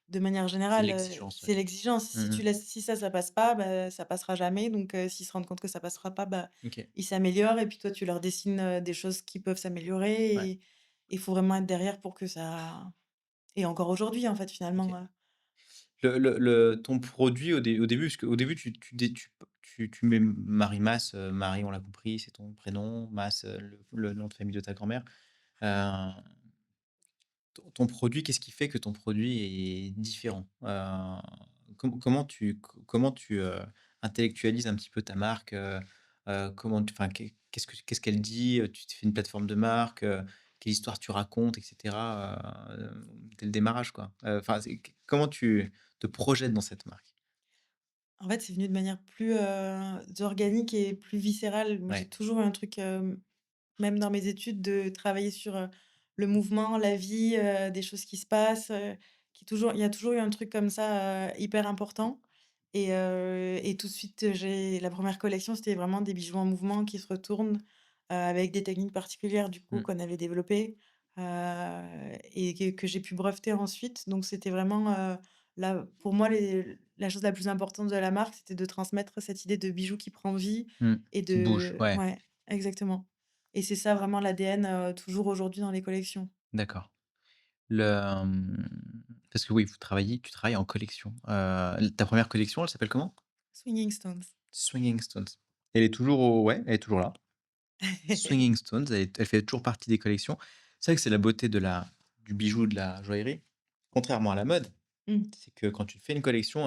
de manière C'est générale, l'exigence, ouais. c'est l'exigence. Si Mmh tu mh. laisses si ça passe pas, bah, ça passera jamais donc s'ils se rendent compte que ça passera pas, bah, OK. ils s'améliorent et puis toi, tu leur dessines, des choses qui peuvent s'améliorer Ouais. et il faut vraiment être derrière pour que ça et encore aujourd'hui, en fait, OK. finalement, Ton produit au début, parce qu'au début tu mets Marie Mas, Marie on l'a compris, c'est ton prénom, Mas, le nom de famille de ta grand-mère. Heu, ton produit, qu'est-ce qui fait que ton produit est différent? Comment tu, intellectualises un petit peu ta marque? Comment tu enfin, qu'est-ce qu'elle dit? Tu te fais une plateforme de marque? Quelle histoire tu racontes et cetera, dès le démarrage, quoi? Enfin, c'est comment tu te projettes dans cette marque? en fait, c'est venu de manière plus, organique et plus viscérale. Moi, j'ai Ouais. toujours eu un truc, même dans mes études, de travailler sur, le mouvement, la vie, des choses qui se passent, il y a toujours eu un truc comme ça, hyper important et tout de suite, j'ai la première collection, c'était vraiment des bijoux en mouvement qui se retournent, avec des techniques particulières du coup Mmh. qu'on avait développées, et que j'ai pu breveter ensuite. Donc c'était vraiment, là pour moi la chose la plus importante de la marque, c'était de transmettre cette idée de bijou qui prend vie Mmh. et Qui bouge, de ouais, ouais, exactement. Et c'est ça vraiment l'ADN, toujours aujourd'hui dans les collections. d'accord. Parce que oui, tu travailles en collection. Ta première collection, elle s'appelle comment? Swinging Stones. Swinging Stones. Elle est toujours là. Swinging Stones, elle fait toujours partie des collections. C'est vrai que c'est la beauté du bijou, de la joaillerie. Contrairement à la mode, Mmh, c'est que quand tu fais une collection,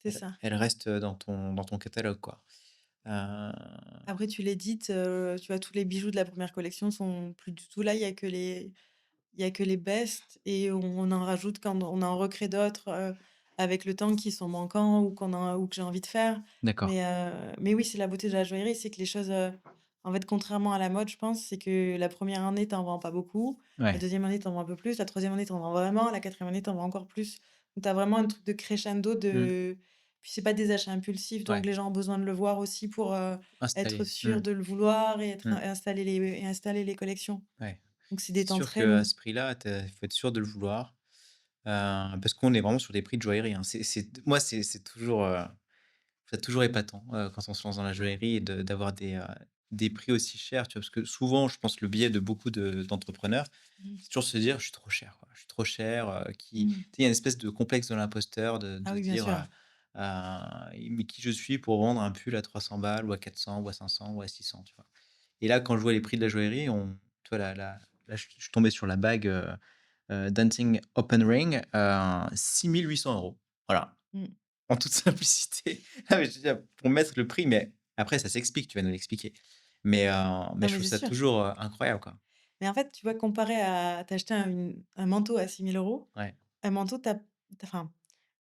c'est ça. elle reste dans ton catalogue, quoi. Heu, Après tu l'édites, tu vois, tous les bijoux de la première collection sont plus du tout là, il y a que les bestes et on en rajoute quand on en recrée d'autres, avec le temps qui sont manquants ou que j'ai envie de faire. d'accord. Mais oui, c'est la beauté de la joaillerie, c'est que les choses, en fait, contrairement à la mode, je pense, c'est que la première année, tu en vends pas beaucoup, la Ouais, deuxième année, tu en vends un peu plus, la troisième année, tu en vends vraiment, la quatrième année, tu en vends encore plus. Donc tu as vraiment un truc de crescendo mmh, puis c'est pas des achats impulsifs, donc ouais, les gens ont besoin de le voir aussi pour, être installé. sûrs Mmh, de le vouloir et mmh, installer les collections. ouais. Donc c'est des C'est temps sûr très qu'à longs. ce prix-là, il faut être sûr de le vouloir. Parce qu'on est vraiment sur des prix de joaillerie, hein. C'est toujours, c'est toujours épatant, quand on se lance dans la joaillerie et d'avoir des prix aussi chers, tu vois? Parce que souvent, je pense le biais de beaucoup d'entrepreneurs, Mmh. c'est toujours se dire: «Je suis trop cher, quoi. Je suis trop cher», tu Mmh. sais, il y a une espèce de complexe de l'imposteur de Ah se oui, bien dire, sûr. «Mais qui je suis pour vendre un pull à 300 balles ou à 400 ou à 500 ou à 600», tu vois? Et là, quand je vois les prix de la joaillerie, tu vois, là, je suis tombé sur la bague, Dancing Open Ring, 6 800 €. Voilà, Mmh. en toute simplicité. Ah mais je veux dire, pour mettre le prix, mais après ça s'explique, tu vas nous l'expliquer. Mais Non, je mais trouve c'est ça sûr. toujours, incroyable, quoi. Mais en fait, tu vois, comparé à t'acheter un manteau à 6 000 €, Ouais. un manteau, enfin,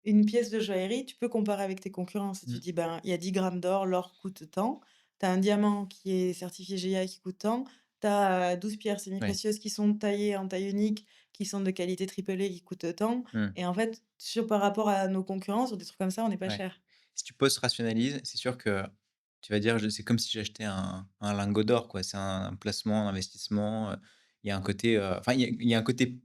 une pièce de joaillerie, tu peux comparer avec tes concurrents. Si tu Mmh. dis: «Ben, il y a 10 grammes d'or, l'or coûte tant». Tu as un diamant qui est certifié GIA qui coûte tant. Tu as, 12 pierres Ouais. semi-précieuses qui sont taillées en taille unique, qui sont de qualité triple A, qui coûtent tant Mmh. et en fait, par rapport à nos concurrents, sur des trucs comme ça, on n'est pas Ouais. cher. Si tu post-rationalises, c'est sûr que tu vas dire: «Je c'est comme si j'achetais un lingot d'or, quoi». C'est un placement, un investissement, il y a un côté, enfin il y a un côté.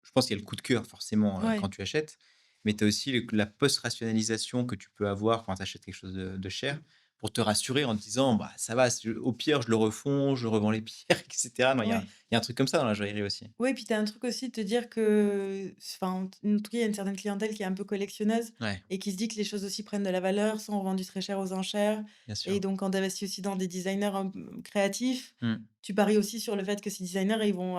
Je pense qu'il y a le coup de cœur forcément, quand Ouais. tu achètes, mais tu as aussi la post-rationalisation que tu peux avoir quand tu achètes quelque chose de cher, pour te rassurer en te disant: «Bah, ça va, si au pire, je le refonds, je revends les pierres» et cetera. Non, Ouais. il y a un truc comme ça dans la joaillerie aussi. Oui, puis tu as un truc aussi de te dire que enfin, en tout cas, il y a une certaine clientèle qui est un peu collectionneuse Ouais, et qui se dit que les choses aussi prennent de la valeur, sont revendues très cher aux enchères bien et sûr. donc quand tu investis aussi dans des designers créatifs, Mmh. tu paries aussi sur le fait que ces designers, ils vont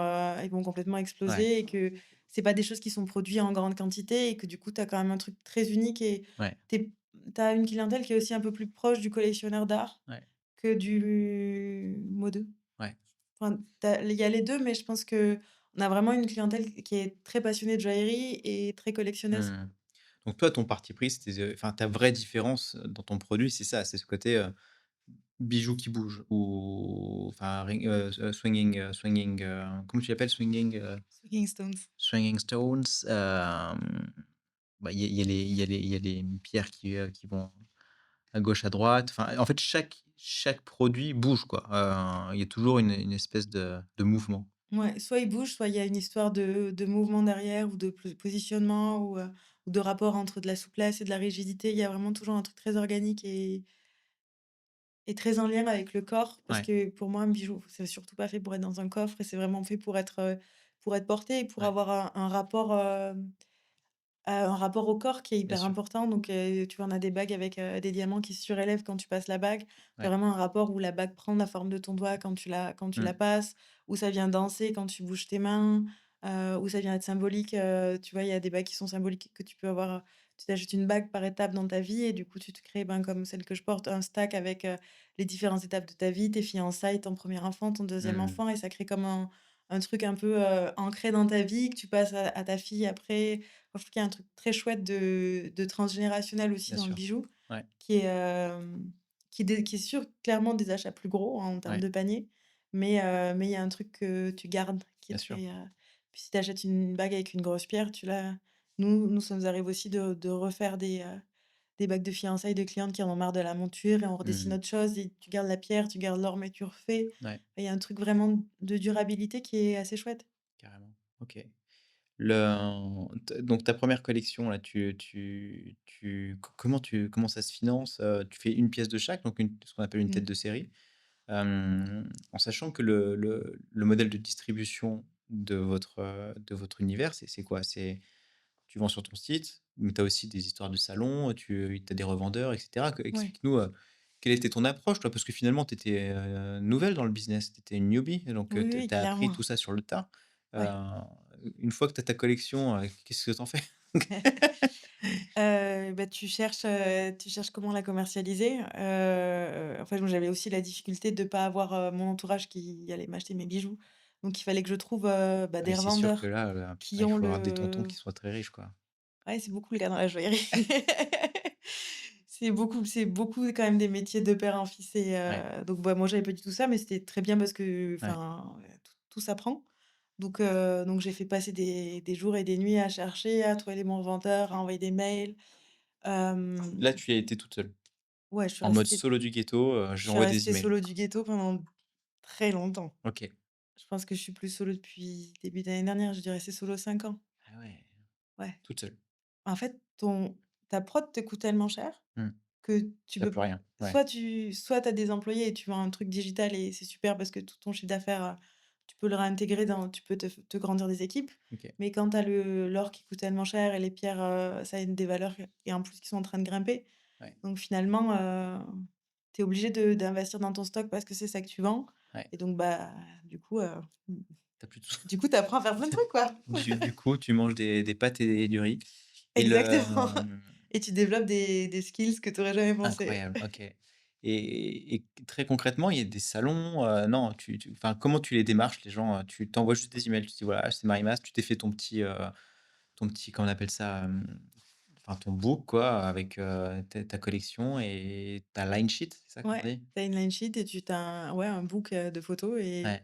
complètement Ouais, exploser et que c'est pas des choses qui sont produits en grande quantité et que du coup, tu as quand même un truc très unique et ouais, tu as une clientèle qui est aussi un peu plus proche du collectionneur d'art ouais, que du modeux. ouais. Enfin, il y a les 2, mais je pense qu'on a vraiment une clientèle qui est très passionnée de joaillerie et très collectionneuse. Mmh. Donc toi, ton parti pris, c'était, enfin ta vraie différence, dans ton produit, c'est ça, c'est ce côté, bijou qui bouge ou enfin comment tu l'appelles? Swinging Stones. Swinging Stones, bah, il y a les pierres qui vont à gauche, à droite. Enfin, en fait, chaque produit bouge, quoi. Il y a toujours une espèce de mouvement. Ouais, soit il bouge, soit il y a une histoire de mouvement derrière ou de positionnement ou de rapport entre de la souplesse et de la rigidité. Il y a vraiment toujours un truc très organique et très en lien avec le corps parce Ouais, que pour moi, un bijou, c'est surtout pas fait pour être dans un coffre et c'est vraiment fait pour être porté et pour ouais, avoir un rapport au corps qui est bien hyper sûr. important donc tu vois, on a des bagues avec, des diamants qui se surélèvent quand tu passes la bague. Tu as Ouais. vraiment un rapport où la bague prend la forme de ton doigt quand tu la Mmh. passes, où ça vient danser quand tu bouges tes mains, où ça vient être symbolique, tu vois, il y a des bagues qui sont symboliques que tu peux avoir, tu t'achètes une bague par étape dans ta vie et du coup, tu te crées, ben, comme celle que je porte, un stack avec, les différentes étapes de ta vie, tes fiançailles, ton premier enfant, ton deuxième Mmh. enfant et ça crée comme un truc un peu, ancré dans ta vie que tu passes à ta fille après. Moi, je trouve qu'il y a un truc très chouette de transgénérationnel aussi Bien dans le sûr. bijou, Ouais, qui est sûr clairement des achats plus gros, hein, en termes ouais, de panier, mais il y a un truc que tu gardes qui est bien sûr. très, puis si tu achètes une bague avec une grosse pierre, tu l'as nous, ça nous arrive aussi de refaire des bagues de fiançailles de clientes qui en ont marre de la monture et on redessine Mmh. autre chose et tu gardes la pierre, tu gardes l'or, mais tu refais. Ouais, Il y a un truc vraiment de durabilité qui est assez chouette. carrément. OK. Donc ta première collection là, comment ça se finance? Tu fais une pièce de chaque, donc ce qu'on appelle une Mmh. tête de série, en sachant que le modèle de distribution de votre univers, c'est quoi? C'est tu vends sur ton site, mais tu as aussi des histoires de salon, tu as des revendeurs et cetera. Que Ouais. explique-nous, quelle était ton approche toi? Parce que finalement tu étais, nouvelle dans le business, tu étais une newbie, donc Oui, oui, tu as appris clairement. tout ça sur le tas. Heu, Ouais. une fois que tu as ta collection, qu'est-ce que tu en fais? Bah, tu cherches comment la commercialiser. En fait, moi, j'avais aussi la difficulté de pas avoir, mon entourage qui allait m'acheter mes bijoux. Donc il fallait que je trouve, bah, Ah oui, des c'est sûr que revendeurs là, qui il ont faut avoir des tontons le qui soient très riches, quoi. ouais, c'est beaucoup le cas dans la joaillerie. C'est beaucoup quand même des métiers de père en fils et Ouais, donc bah, moi, j'avais pas du tout ça, mais c'était très bien parce que ouais. enfin, tout s'apprend. Donc j'ai fait passer des jours et des nuits à chercher, à trouver les bons vendeurs, à envoyer des mails. Hem, Là, tu y as été toute seule, ouais, en mode solo du ghetto, je suis j'envoie des restée emails. solo du ghetto pendant très longtemps. OK. Je pense que je suis plus solo depuis début d'année dernière, j'ai dû rester solo 5 ans. Ah ouais, Ouais. toute seule. En fait, ta prod te coûte tellement cher Mmh. que tu Tu peux plus rien. Ouais, soit tu as des employés et tu vends un truc digital et c'est super parce que tout ton chiffre d'affaires, tu peux le réintégrer tu peux te grandir des équipes. OK. Mais quand tu as l'or qui coûte tellement cher et les pierres, ça a des valeurs et en plus qui sont en train de grimper. Ouais, Donc finalement, tu es obligé d'investir dans ton stock parce que c'est ça que tu vends ouais. et donc bah, du coup, Tu as plus de tu apprends à faire plein de trucs, quoi. du coup, tu manges des pâtes et du riz et Exactement et tu développes des skills que tu aurais jamais pensé. incroyable, OK. Et très concrètement, il y a des salons, non, enfin, comment tu les démarches les gens, tu t'envoies juste des emails, tu dis: «Voilà, c'est Marimas», tu t'es fait ton petit, comment on appelle ça? Enfin ton book quoi avec, ta collection et ta line sheet, c'est ça qu'on Ouais, dit? tu as une line sheet et tu as un book, de photos Ouais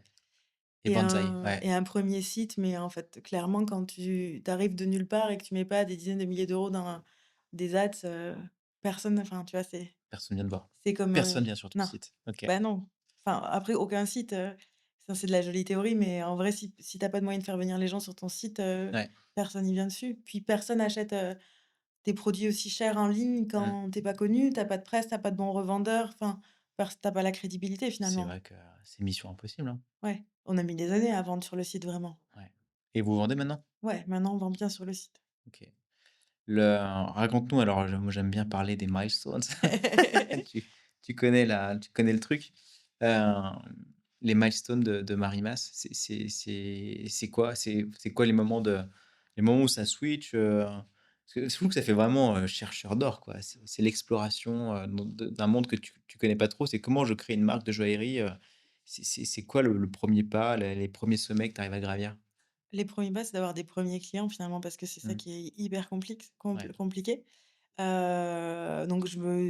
et Banzai, ouais, et un premier site, mais en fait, clairement, quand tu arrives de nulle part et que tu mets pas des dizaines de milliers d'euros dans des ads, personne enfin, tu vois, personne vient te voir. c'est comme, Personne vient sur ton non, site. OK, bah, non. Enfin, après, aucun site, ça, c'est de la jolie théorie, mais en vrai, si tu as pas de moyen de faire venir les gens sur ton site, ouais, personne n'y vient dessus. Puis personne achète, des produits aussi chers en ligne mmh. quand tu es pas connu, tu as pas de presse, tu as pas de bons revendeurs, enfin, parce que tu as pas la crédibilité, C'est finalement. vrai que c'est mission impossible, hein. Ouais, on a mis des années à vendre sur le site, vraiment. Ouais et vous vendez maintenant? Ouais, maintenant on vend bien sur le site. OK. Raconte-nous alors, moi j'aime bien parler des milestones. Tu tu connais le truc? Hem, les milestones de Marimas, c'est quoi? C'est quoi les moments où ça switch, parce que je trouve que ça fait vraiment, chercheur d'or, quoi. C'est l'exploration, d'un monde que tu connais pas trop. C'est comment je crée une marque de joaillerie, c'est quoi le 1er pas, les premiers sommets que tu arrives à gravir? Les premiers pas, c'est d'avoir des premiers clients, finalement, parce que c'est ça Mmh. qui est hyper Ouais, compliqué. Donc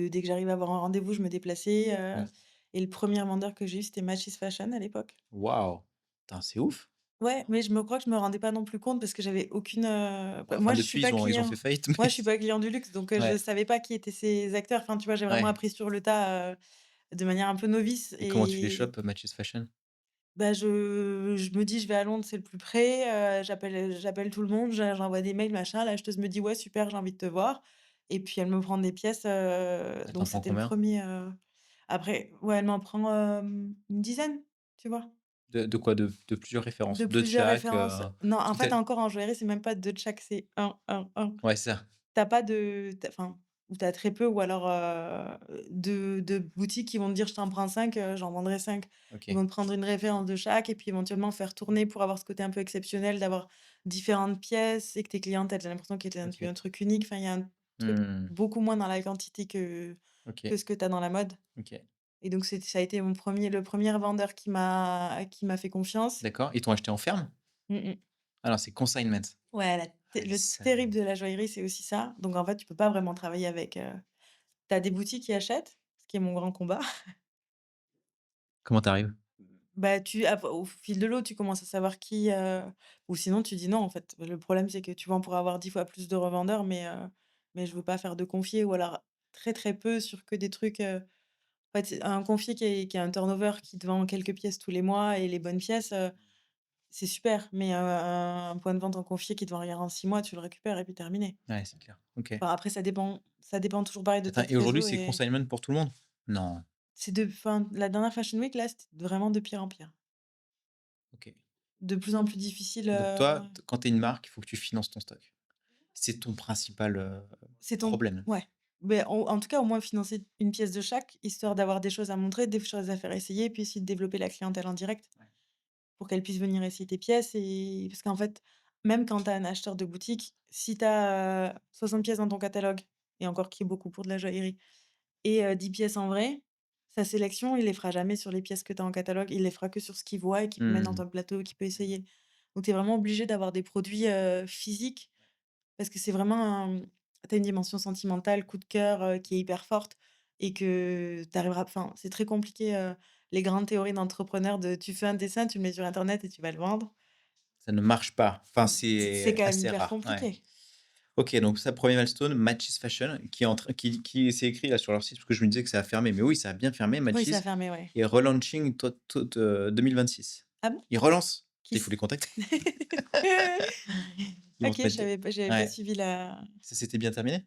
dès que j'arrive à avoir un rendez-vous, je me déplaçais, mmh. et le premier vendeur que j'ai eu, c'était Matches Fashion à l'époque. Waouh! Putain, c'est ouf! Ouais, mais je me crois que je me rendais pas non plus compte parce que j'avais aucune, Bon, bah, enfin moi je suis depuis pas ils ont fait client faillite, moi mais je suis pas client du luxe, donc je ouais, savais pas qui étaient ces acteurs. Enfin, tu vois, j'ai vraiment ouais appris sur le tas, de manière un peu novice et comment tu les et chopes, Matches Fashion? bah, je me dis: «Je vais à Londres, c'est le plus près», j'appelle tout le monde, j'envoie des mails, machin. L'acheteuse me dit: «Ouais, super, j'ai envie de te voir» et puis elle me prend des pièces, Elle t'en donc prend c'était le combien? premier. Après ouais, elle m'en prend, une dizaine, tu vois? De quoi? De plusieurs De références? 2 de plusieurs chaque, références. Non, en parce que fait, tu encore en joaillerie, c'est même pas 2 de chaque, c'est un. ouais, c'est ça. Tu pas de tu enfin, ou tu très peu ou alors, de boutiques qui vont te dire: «Je t'en prends 5, j'en vendrai 5». Ils OK, vont te prendre une référence de chaque et puis éventuellement faire tourner pour avoir ce côté un peu exceptionnel d'avoir différentes pièces et que tes clientes, elles aient l'impression qu'elles aient vu OK. un truc unique. Enfin, il y a un truc Mmh. beaucoup moins dans la quantité que OK, ce que tu as dans la mode OK. et donc ça a été le premier vendeur qui m'a fait confiance. D'accord. Ils t'ont acheté en ferme? Mmh mh. Ah non, c'est consignment. Ouais, Ah les le salauds. terrible de la joaillerie, c'est aussi ça. Donc en fait, tu peux pas vraiment travailler avec. Tu as des boutiques qui achètent, ce qui est mon grand combat. Comment tu arrives? Bah, au fil de l'eau, tu commences à savoir qui, ou sinon tu dis: «Non», en fait. Le problème, c'est que tu vends pour avoir 10 fois plus de revendeurs, mais je veux pas faire de confiés ou alors très, très peu sur que des trucs. En fait, c'est un confié qui a un turnover qui te vend quelques pièces tous les mois et les bonnes pièces, c'est super, mais un point de vente en confié qui te vend rien en 6 mois, tu le récupères et puis terminé. Ouais, c'est clair. OK. Enfin, après ça dépend toujours pareil de Attends ta et aujourd'hui, trésor c'est et consignment pour tout le monde? Non. la dernière Fashion Week, là, c'était vraiment de pire en pire. OK. De plus en plus difficile, Donc toi, t quand tu es une marque, il faut que tu finances ton stock. C'est ton principal, c'est ton problème. ouais. Mais en tout cas, au moins financer une pièce de chaque, histoire d'avoir des choses à montrer, des choses à faire essayer, et puis aussi de développer la clientèle en direct Ouais. pour qu'elle puisse venir essayer tes pièces et parce qu'en fait, même quand tu as un acheteur de boutique, si tu as, 60 pièces dans ton catalogue et encore qui est beaucoup pour de la joaillerie et 10 pièces en vrai, sa sélection, il les fera jamais sur les pièces que tu as en catalogue, il les fera que sur ce qu'il voit et qu'il peut mettre dans Mmh. ton plateau, qu'il peut essayer. Donc tu es vraiment obligé d'avoir des produits, physiques. Parce que c'est vraiment tu as une dimension sentimentale, coup de cœur, qui est hyper forte et que tu arriveras enfin, c'est très compliqué, les grandes théories d'entrepreneurs de tu fais un dessin, tu le mets sur internet et tu vas le vendre. Ça ne marche pas. Enfin, C'est c'est quand même assez hyper rare. Ouais. compliqué. OK, donc ça, premier milestone, Matches Fashion, qui est en train qui c'est écrit là sur leur site, parce que je me disais que ça a fermé, mais oui, ça a bien fermé, Oui, ça Matches a fermé, ouais. et relaunching 2026. Ah bon? Ils relancent? Qui Il faut c les contacter. Ils vont OK, te mettre des j'avais pas ouais. suivi la Ça s'était bien terminé?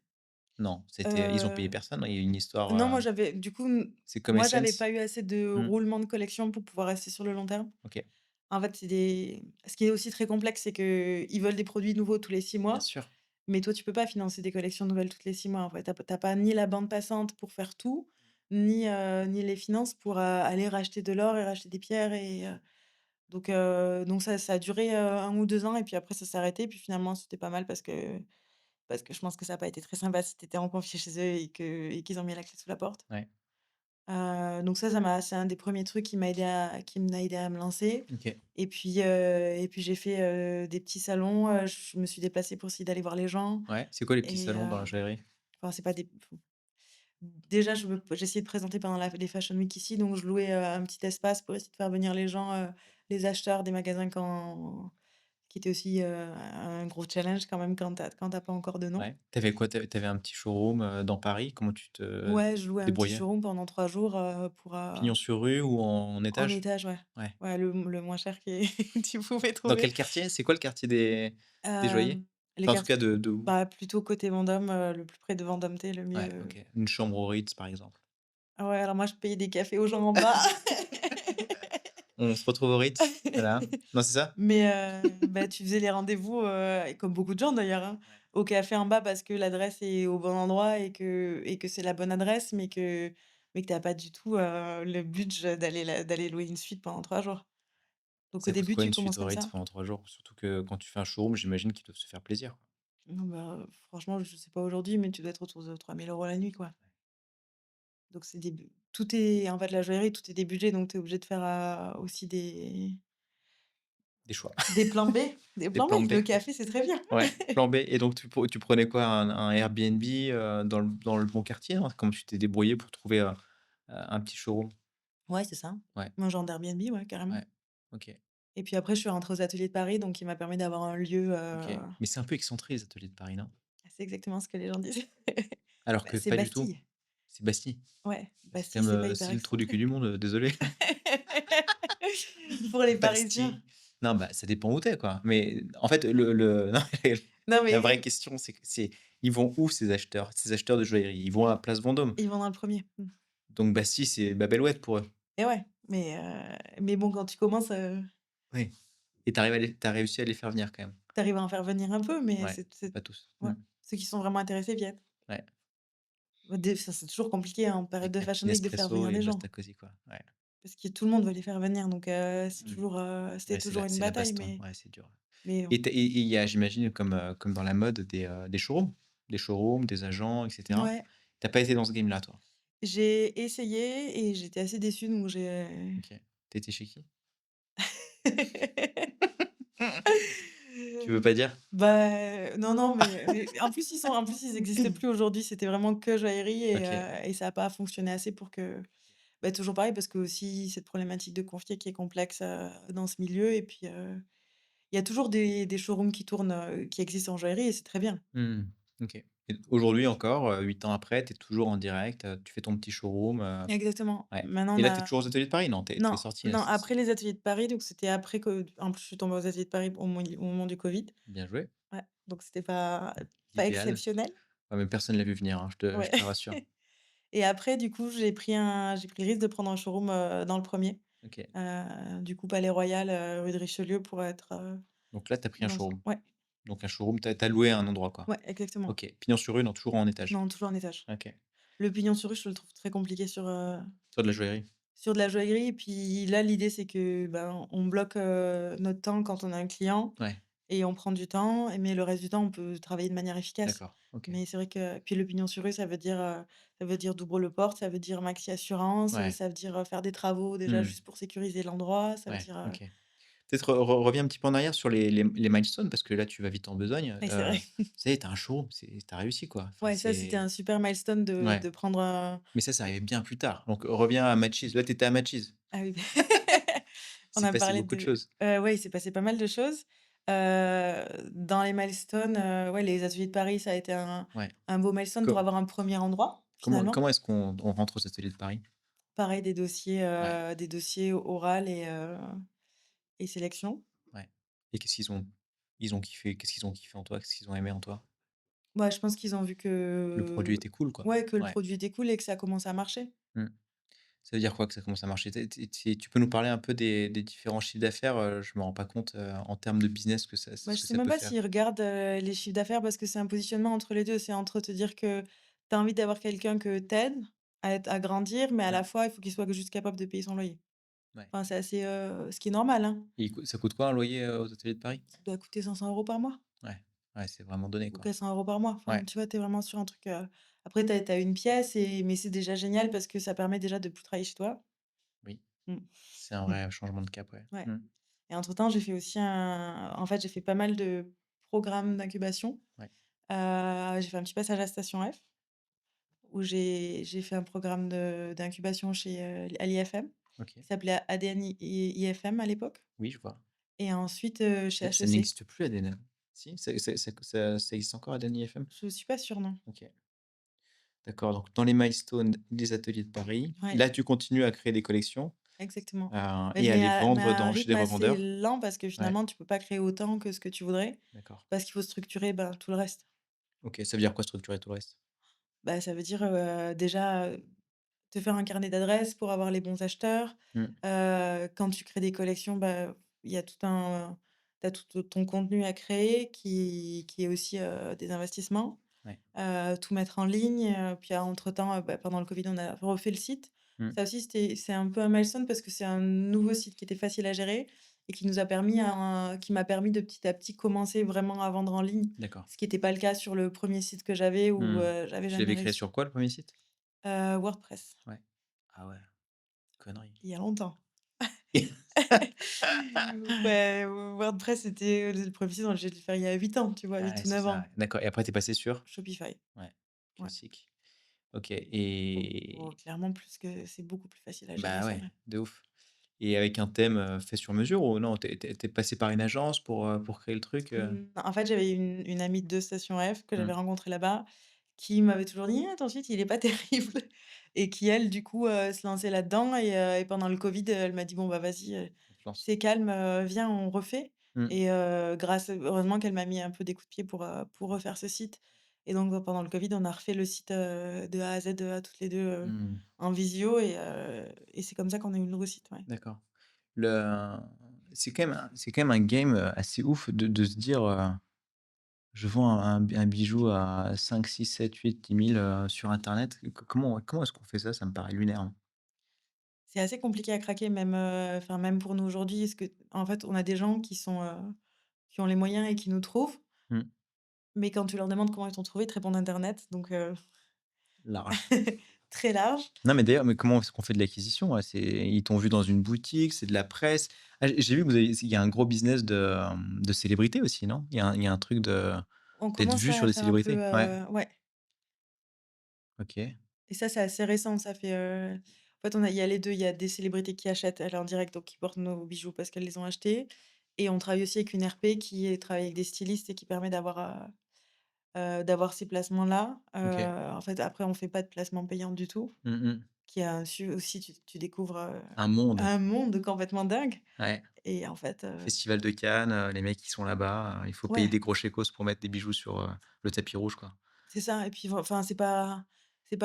Non, c'était ils ont payé heu, personne, non? Il y a eu une histoire, non, moi j'avais du coup, c'est comme moi j'avais Essence? pas eu assez de Mmh, roulement de collection pour pouvoir rester sur le long terme. OK, En fait, c'est des ce qui est aussi très complexe, c'est qu'ils veulent des produits nouveaux tous les 6 bien mois. sûr. Mais toi, tu peux pas financer des collections nouvelles toutes les 6 mois, en fait. Tu pas ni la bande passante pour faire tout, ni les finances pour, aller racheter de l'or et racheter des pierres donc ça a duré, 1 ou 2 ans et puis après ça s'est arrêté. Puis finalement, c'était pas mal parce que je pense que ça a pas été très sympa si tu étais en confié chez eux et qu'ils ont mis la clé sous la porte. Ouais, Donc ça c'est un des premiers trucs qui m'a aidé à me lancer OK. et puis j'ai fait, des petits salons, je me suis déplacée pour essayer d'aller voir les gens Ouais, c'est quoi les petits et salons dans la joaillerie? enfin, c'est pas des déjà, j'ai essayé de présenter pendant les Fashion Week ici, donc je louais, un petit espace pour essayer de faire venir les gens, les acheteurs des magasins qui était aussi, un gros challenge quand même quand tu pas encore de nom. Ouais. Tu avais quoi? Tu avais un petit showroom, dans Paris? Comment tu te Ouais, je louais un petit débrouillais? showroom pendant 3 jours, Pignon sur rue ou en en étage? étage, ouais. Ouais. Ouais, le moins cher qui tu pouvais Dans trouver. quel quartier? C'est quoi le quartier des joailliers? Les Enfin, en tout quartiers cas de où? bah, plutôt côté Vendôme, le plus près de Vendôme tu le Ouais, mieux. OK. Une chambre au Ritz, par exemple. Ah ouais, alors moi, je payais des cafés aux gens en bas. On se retrouve au Ritz, voilà. Non, c'est ça? Bah, tu faisais les rendez-vous, et comme beaucoup de gens d'ailleurs, hein, Ouais. au café en bas parce que l'adresse est au bon endroit et que c'est la bonne adresse, mais que tu as pas du tout, le budget d'aller louer une suite pendant 3 jours. Donc au Ça coûte début, quoi tu une commences suite au comme Ritz ça. pendant 3 jours? Surtout que quand tu fais un showroom, j'imagine qu'ils doivent se faire plaisir, quoi. Non, bah, franchement, je sais pas aujourd'hui, mais tu dois être autour de 3 000 € la nuit, quoi. Donc c'est des bu tout est en fait, la joaillerie, tout est des budgets, donc tu es obligé de faire, aussi Des choix, des plans B. Des des plans B. plans B. Le café, c'est très bien. Ouais, plan B et donc tu prenais quoi? Un Airbnb, dans le bon quartier, hein? Comment tu t'es débrouillé pour trouver, un petit showroom? Ouais, c'est ça. Ouais, Un genre d'Airbnb, ouais, carrément. ouais. OK, Et puis après, je suis rentrée aux ateliers de Paris, donc il m'a permis d'avoir un lieu, OK. Mais c'est un peu excentré les ateliers de Paris, non? c'est exactement ce que les gens disent. Alors Bah, que c'est pas du tout? Bastille. C'est Bastille? Ouais, C'est Bastille, quand même, c'est pas hyper c'est le trou du cul excentré. du monde, désolé. pour les Parisiens. Bastille. Non, bah, ça dépend où tu es, quoi. Mais en fait, non, Non, la mais vraie question, c'est que ils vont où ces acheteurs? Ces acheteurs de joaillerie? Ils vont à Place Vendôme. ils vont dans le premier. Donc Bastille, c'est Babel-Oued pour eux. Et ouais, mais bon, quand tu commences, Oui. Et tu réussi à les faire venir quand même? tu arrives à en faire venir un peu, mais Ouais, c'est pas tous. ouais, ceux qui sont vraiment intéressés viennent. Ouais. Bah, des ça, c'est toujours compliqué, hein, en période Avec de la Fashion petite Week de faire Nespresso venir et des gens. basta cosy, quoi. Ouais. Parce que tout le monde veut les faire venir, donc Mmh. c'était Ouais, c'est toujours la une c'est la bataille, baston. mais Ouais, c'est dur. bon. Et il y a, j'imagine, comme dans la mode, des showrooms? Des showrooms, des agents et cetera? Ouais, Tu pas été dans ce game-là, toi? j'ai essayé et j'étais assez déçue, donc j'ai OK. Tu étais chez qui? Tu veux pas dire? Non, non, mais en plus, ils existent plus aujourd'hui. C'était vraiment que joaillerie OK. et ça a pas fonctionné assez pour que toujours pareil, parce que aussi cette problématique de conflit qui est complexe, dans ce milieu et puis, il y a toujours des showrooms qui tournent, qui existent en joaillerie et c'est très bien. Mmh. OK. Et aujourd'hui encore, 8 ans après, tu es toujours en direct, tu fais ton petit showroom, Exactement. ouais. Maintenant Et on là, tu es a toujours aux Ateliers de Paris? Non, tu es non, sorti là, non, après les ateliers de Paris, donc c'était après que en plus, je suis tombée aux ateliers de Paris au moment du covid. bien joué, Ouais, donc c'était pas l'idéal. exceptionnel. Ouais, mais personne l'a vu venir, hein, Ouais. je te rassure. Et après, du coup, j'ai pris le risque de prendre un showroom, dans le premier. OK. Du coup, Palais Royal, rue de Richelieu pour être, Donc là, tu as pris un dans showroom. ouais, Donc un showroom, tu as loué un endroit, quoi? ouais, exactement. OK. Pignon sur rue, non, toujours en étage? Non, toujours en étage. OK. Le pignon sur rue, je le trouve très compliqué Sur de la joaillerie? sur de la joaillerie et puis là, l'idée, c'est que, ben, on bloque, notre temps quand on a un client Ouais, et on prend du temps mais le reste du temps, on peut travailler de manière efficace. d'accord, OK. Mais c'est vrai que puis le pignon sur rue, ça veut dire double porte, ça veut dire maxi assurance, Ouais. ça veut dire, faire des travaux déjà Mmh. juste pour sécuriser l'endroit, ça veut Ouais, dire, OK. Peut-être reviens un petit peu en arrière sur les milestones parce que là, tu vas vite en besogne. ouais, c'est vrai. Ça y est, tu as un showroom, tu as réussi, quoi. Enfin, Ouais, ça, c'était c'est un super milestone ouais, de prendre un mais ça arrivait bien plus tard. Donc reviens à Matches. Là, tu étais à Matches. ah oui, Il on s'est a passé parlé beaucoup de de choses. ouais, il s'est passé pas mal de choses. Dans les milestones, ouais, les ateliers de Paris, ça a été Ouais. un beau milestone pour Co avoir un premier endroit, finalement. comment est-ce qu'on rentre aux Ateliers de Paris? Pareil, Ouais, des dossiers oral et sélection. ouais. Et ils ont kiffé? Qu'est-ce qu'ils ont kiffé en toi? Qu'est-ce qu'ils ont aimé en toi? Ouais, je pense qu'ils ont vu Le produit que était cool, quoi? ouais, que le Ouais. produit était cool et que ça commençait à marcher. Mmh. Ça veut dire quoi que ça commence à marcher? Tu peux nous parler un peu des différents chiffres d'affaires? Je me rends pas compte, en termes de business que ça Bah, ce je que sais ça même peut pas faire. s'ils regardent, les chiffres d'affaires parce que c'est un positionnement entre les 2. C'est entre te dire que tu as envie d'avoir quelqu'un que tu aides à grandir, mais à Mmh. la fois, il faut qu'il soit juste capable de payer son loyer. Ouais. Enfin, c'est assez, ce qui est normal, hein. Et ça coûte quoi un loyer, aux Ateliers de Paris? Ça doit coûter 500 € par mois Ouais. Ouais, c'est vraiment donné, ou quoi. 400 € par mois. Enfin, Ouais. tu vois, tu es vraiment sur un truc, après tu as une pièce mais c'est déjà génial parce que ça permet déjà de plus travailler chez toi. Oui. Mmh. C'est un vrai changement de cap, ouais. Ouais Mmh. et entre temps, j'ai fait aussi j'ai fait pas mal de programmes d'incubation. Ouais. J'ai fait un petit passage à Station F. Où j'ai fait un programme d'incubation à l'IFM, OK. qui s'appelait ADN IFM à l'époque Oui, je vois. et ensuite, chez Ça HEC. n'existe plus ADN? Si? Ça existe encore ADN IFM? Je suis pas sûre, non. OK. D'accord, donc dans les milestones des Ateliers de Paris, Ouais, là, tu continues à créer des collections, exactement. et à les Mais vendre à un dans chez des rythme assez revendeurs? lent parce que Ouais, finalement, tu peux pas créer autant que ce que tu voudrais, d'accord. parce qu'il faut structurer, ben, tout le reste. OK, ça veut dire quoi structurer tout le reste? Bah, ça veut dire, déjà, te faire un carnet d'adresses pour avoir les bons acheteurs. Mmh. Quand tu crées des collections, bah, il y a tu as tout ton contenu à créer qui est aussi, des investissements. Ouais. Tout mettre en ligne, puis entre-temps, bah, pendant le covid, on a refait le site. Mmh. Ça aussi, c'est un peu un milestone parce que c'est un nouveau site qui était facile à gérer et qui m'a permis de petit à petit commencer vraiment à vendre en ligne. D'accord. Ce qui était pas le cas sur le premier site que j'avais où, Mmh. j'avais Tu jamais l'avais créé réussi. sur quoi le premier site? WordPress, Ouais. Ah ouais, connerie. il y a longtemps. Ouais, WordPress, c'était, le 1er site, j'ai dû le faire il y a 8 ans, tu vois? Ah 8 ouais, ou c'est 9 ça, ouais. ans. D'accord, et après tu es passé sur? Shopify, Ouais, ouais. classique. OK, Oh, et clairement plus que c'est beaucoup plus facile à gérer, bah, c'est ouais, vrai. de ouf, et avec un thème, fait sur mesure ou non? Tu es passé par une agence pour créer le truc, En fait, j'avais une amie de Station F que j'avais Mmh. rencontrée là-bas, qui m'avait toujours dit: «Ah ton site, il est pas terrible» et qui elle, du coup, se lançait là-dedans et pendant le covid, elle m'a dit: «Bon, bah, vas-y, lance. c'est calme, viens, on refait Mmh. et grâce heureusement qu'elle m'a mis un peu des coups de pied pour refaire ce site et donc pendant le covid, on a refait le site, de A à Z, à toutes les 2 Mmh. en visio et c'est comme ça qu'on a eu le nouveau site, ouais. D'accord. Le c'est quand même un game, assez ouf de se dire, «Je vends un bijou à 5, 6, 7, 8, 10 000 sur internet». Comment est-ce qu'on fait ça? Ça me paraît lunaire, hein. C'est assez compliqué à craquer même, enfin même pour nous aujourd'hui, parce que en fait, on a des gens qui ont les moyens et qui nous trouvent, Mmh. mais quand tu leur demandes comment ils t'ont trouvé, ils te répondent internet, donc Large. très large. Non, mais d'ailleurs, mais comment est-ce qu'on fait de l'acquisition, là? Ils t'ont vu dans une boutique, c'est de la presse? Ah, j'ai vu que vous avez il y a un gros business de célébrités aussi, non? Il y a un truc On d'être commence vu à sur des faire un peu, célébrités? Ouais, ouais. OK, Et ça, c'est assez récent, ça fait, en fait, il y a les 2, il y a des célébrités qui achètent, elles, en direct, donc qui portent nos bijoux parce qu'elles les ont achetés et on travaille aussi avec une RP qui travaille avec des stylistes et qui permet d'avoir ces placements-là. OK. En fait, après, on fait pas de placement payant du tout, Mmh mh. qui a su aussi tu découvres, Un monde. un monde complètement dingue Ouais. et en fait, Festival de Cannes, les mecs qui sont là-bas, il faut payer ouais. des gros chécos pour mettre des bijoux sur, le tapis rouge, quoi. C'est ça et puis enfin, c'est pas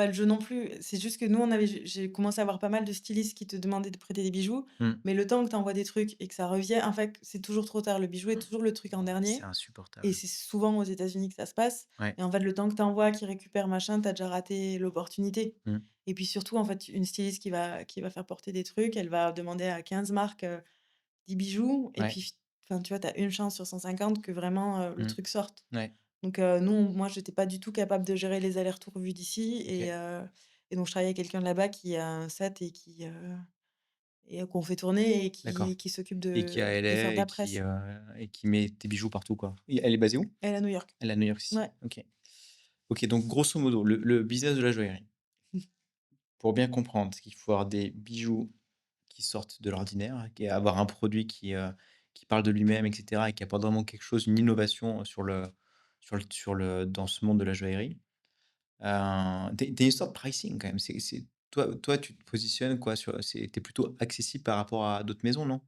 le jeu non plus. C'est juste que nous, j'ai commencé à avoir pas mal de stylistes qui te demandaient de prêter des bijoux, Mmh. mais le temps que tu envoies des trucs et que ça revienne en fait, c'est toujours trop tard. Le bijou est toujours le truc en C'est dernier et insupportable. c'est souvent aux États-Unis que ça se passe Ouais. et en fait, le temps que tu envoies, qu'ils récupèrent machin, tu as déjà raté l'opportunité Mmh. et puis surtout, en fait, une styliste qui va faire porter des trucs, elle va demander à 15 marques, 10 bijoux et Ouais. puis enfin, tu vois, tu as une chance sur 150 que vraiment, le Mmh. truc sorte. Ouais. Donc nous, moi, j'étais pas du tout capable de gérer les allers-retours vus d'ici OK. et donc je travaillais avec quelqu'un de là-bas qui a un set et qu'on fait tourner et D'accord. qui s'occupe Et qui est à de faire de LA la presse. et qui met tes bijoux partout, quoi. Et elle est basée où? Elle à New York. Elle est à New York City. Ouais. OK. OK, donc grosso modo, le business de la joaillerie, pour bien comprendre, c'est qu'il faut avoir des bijoux qui sortent de l'ordinaire et avoir un produit qui parle de lui-même et cetera et qui apporte vraiment quelque chose, une innovation sur le dans ce monde de la joaillerie. Tu une sorte de pricing quand même. C'est toi, tu te positionnes quoi sur tu plutôt accessible par rapport à d'autres maisons, non?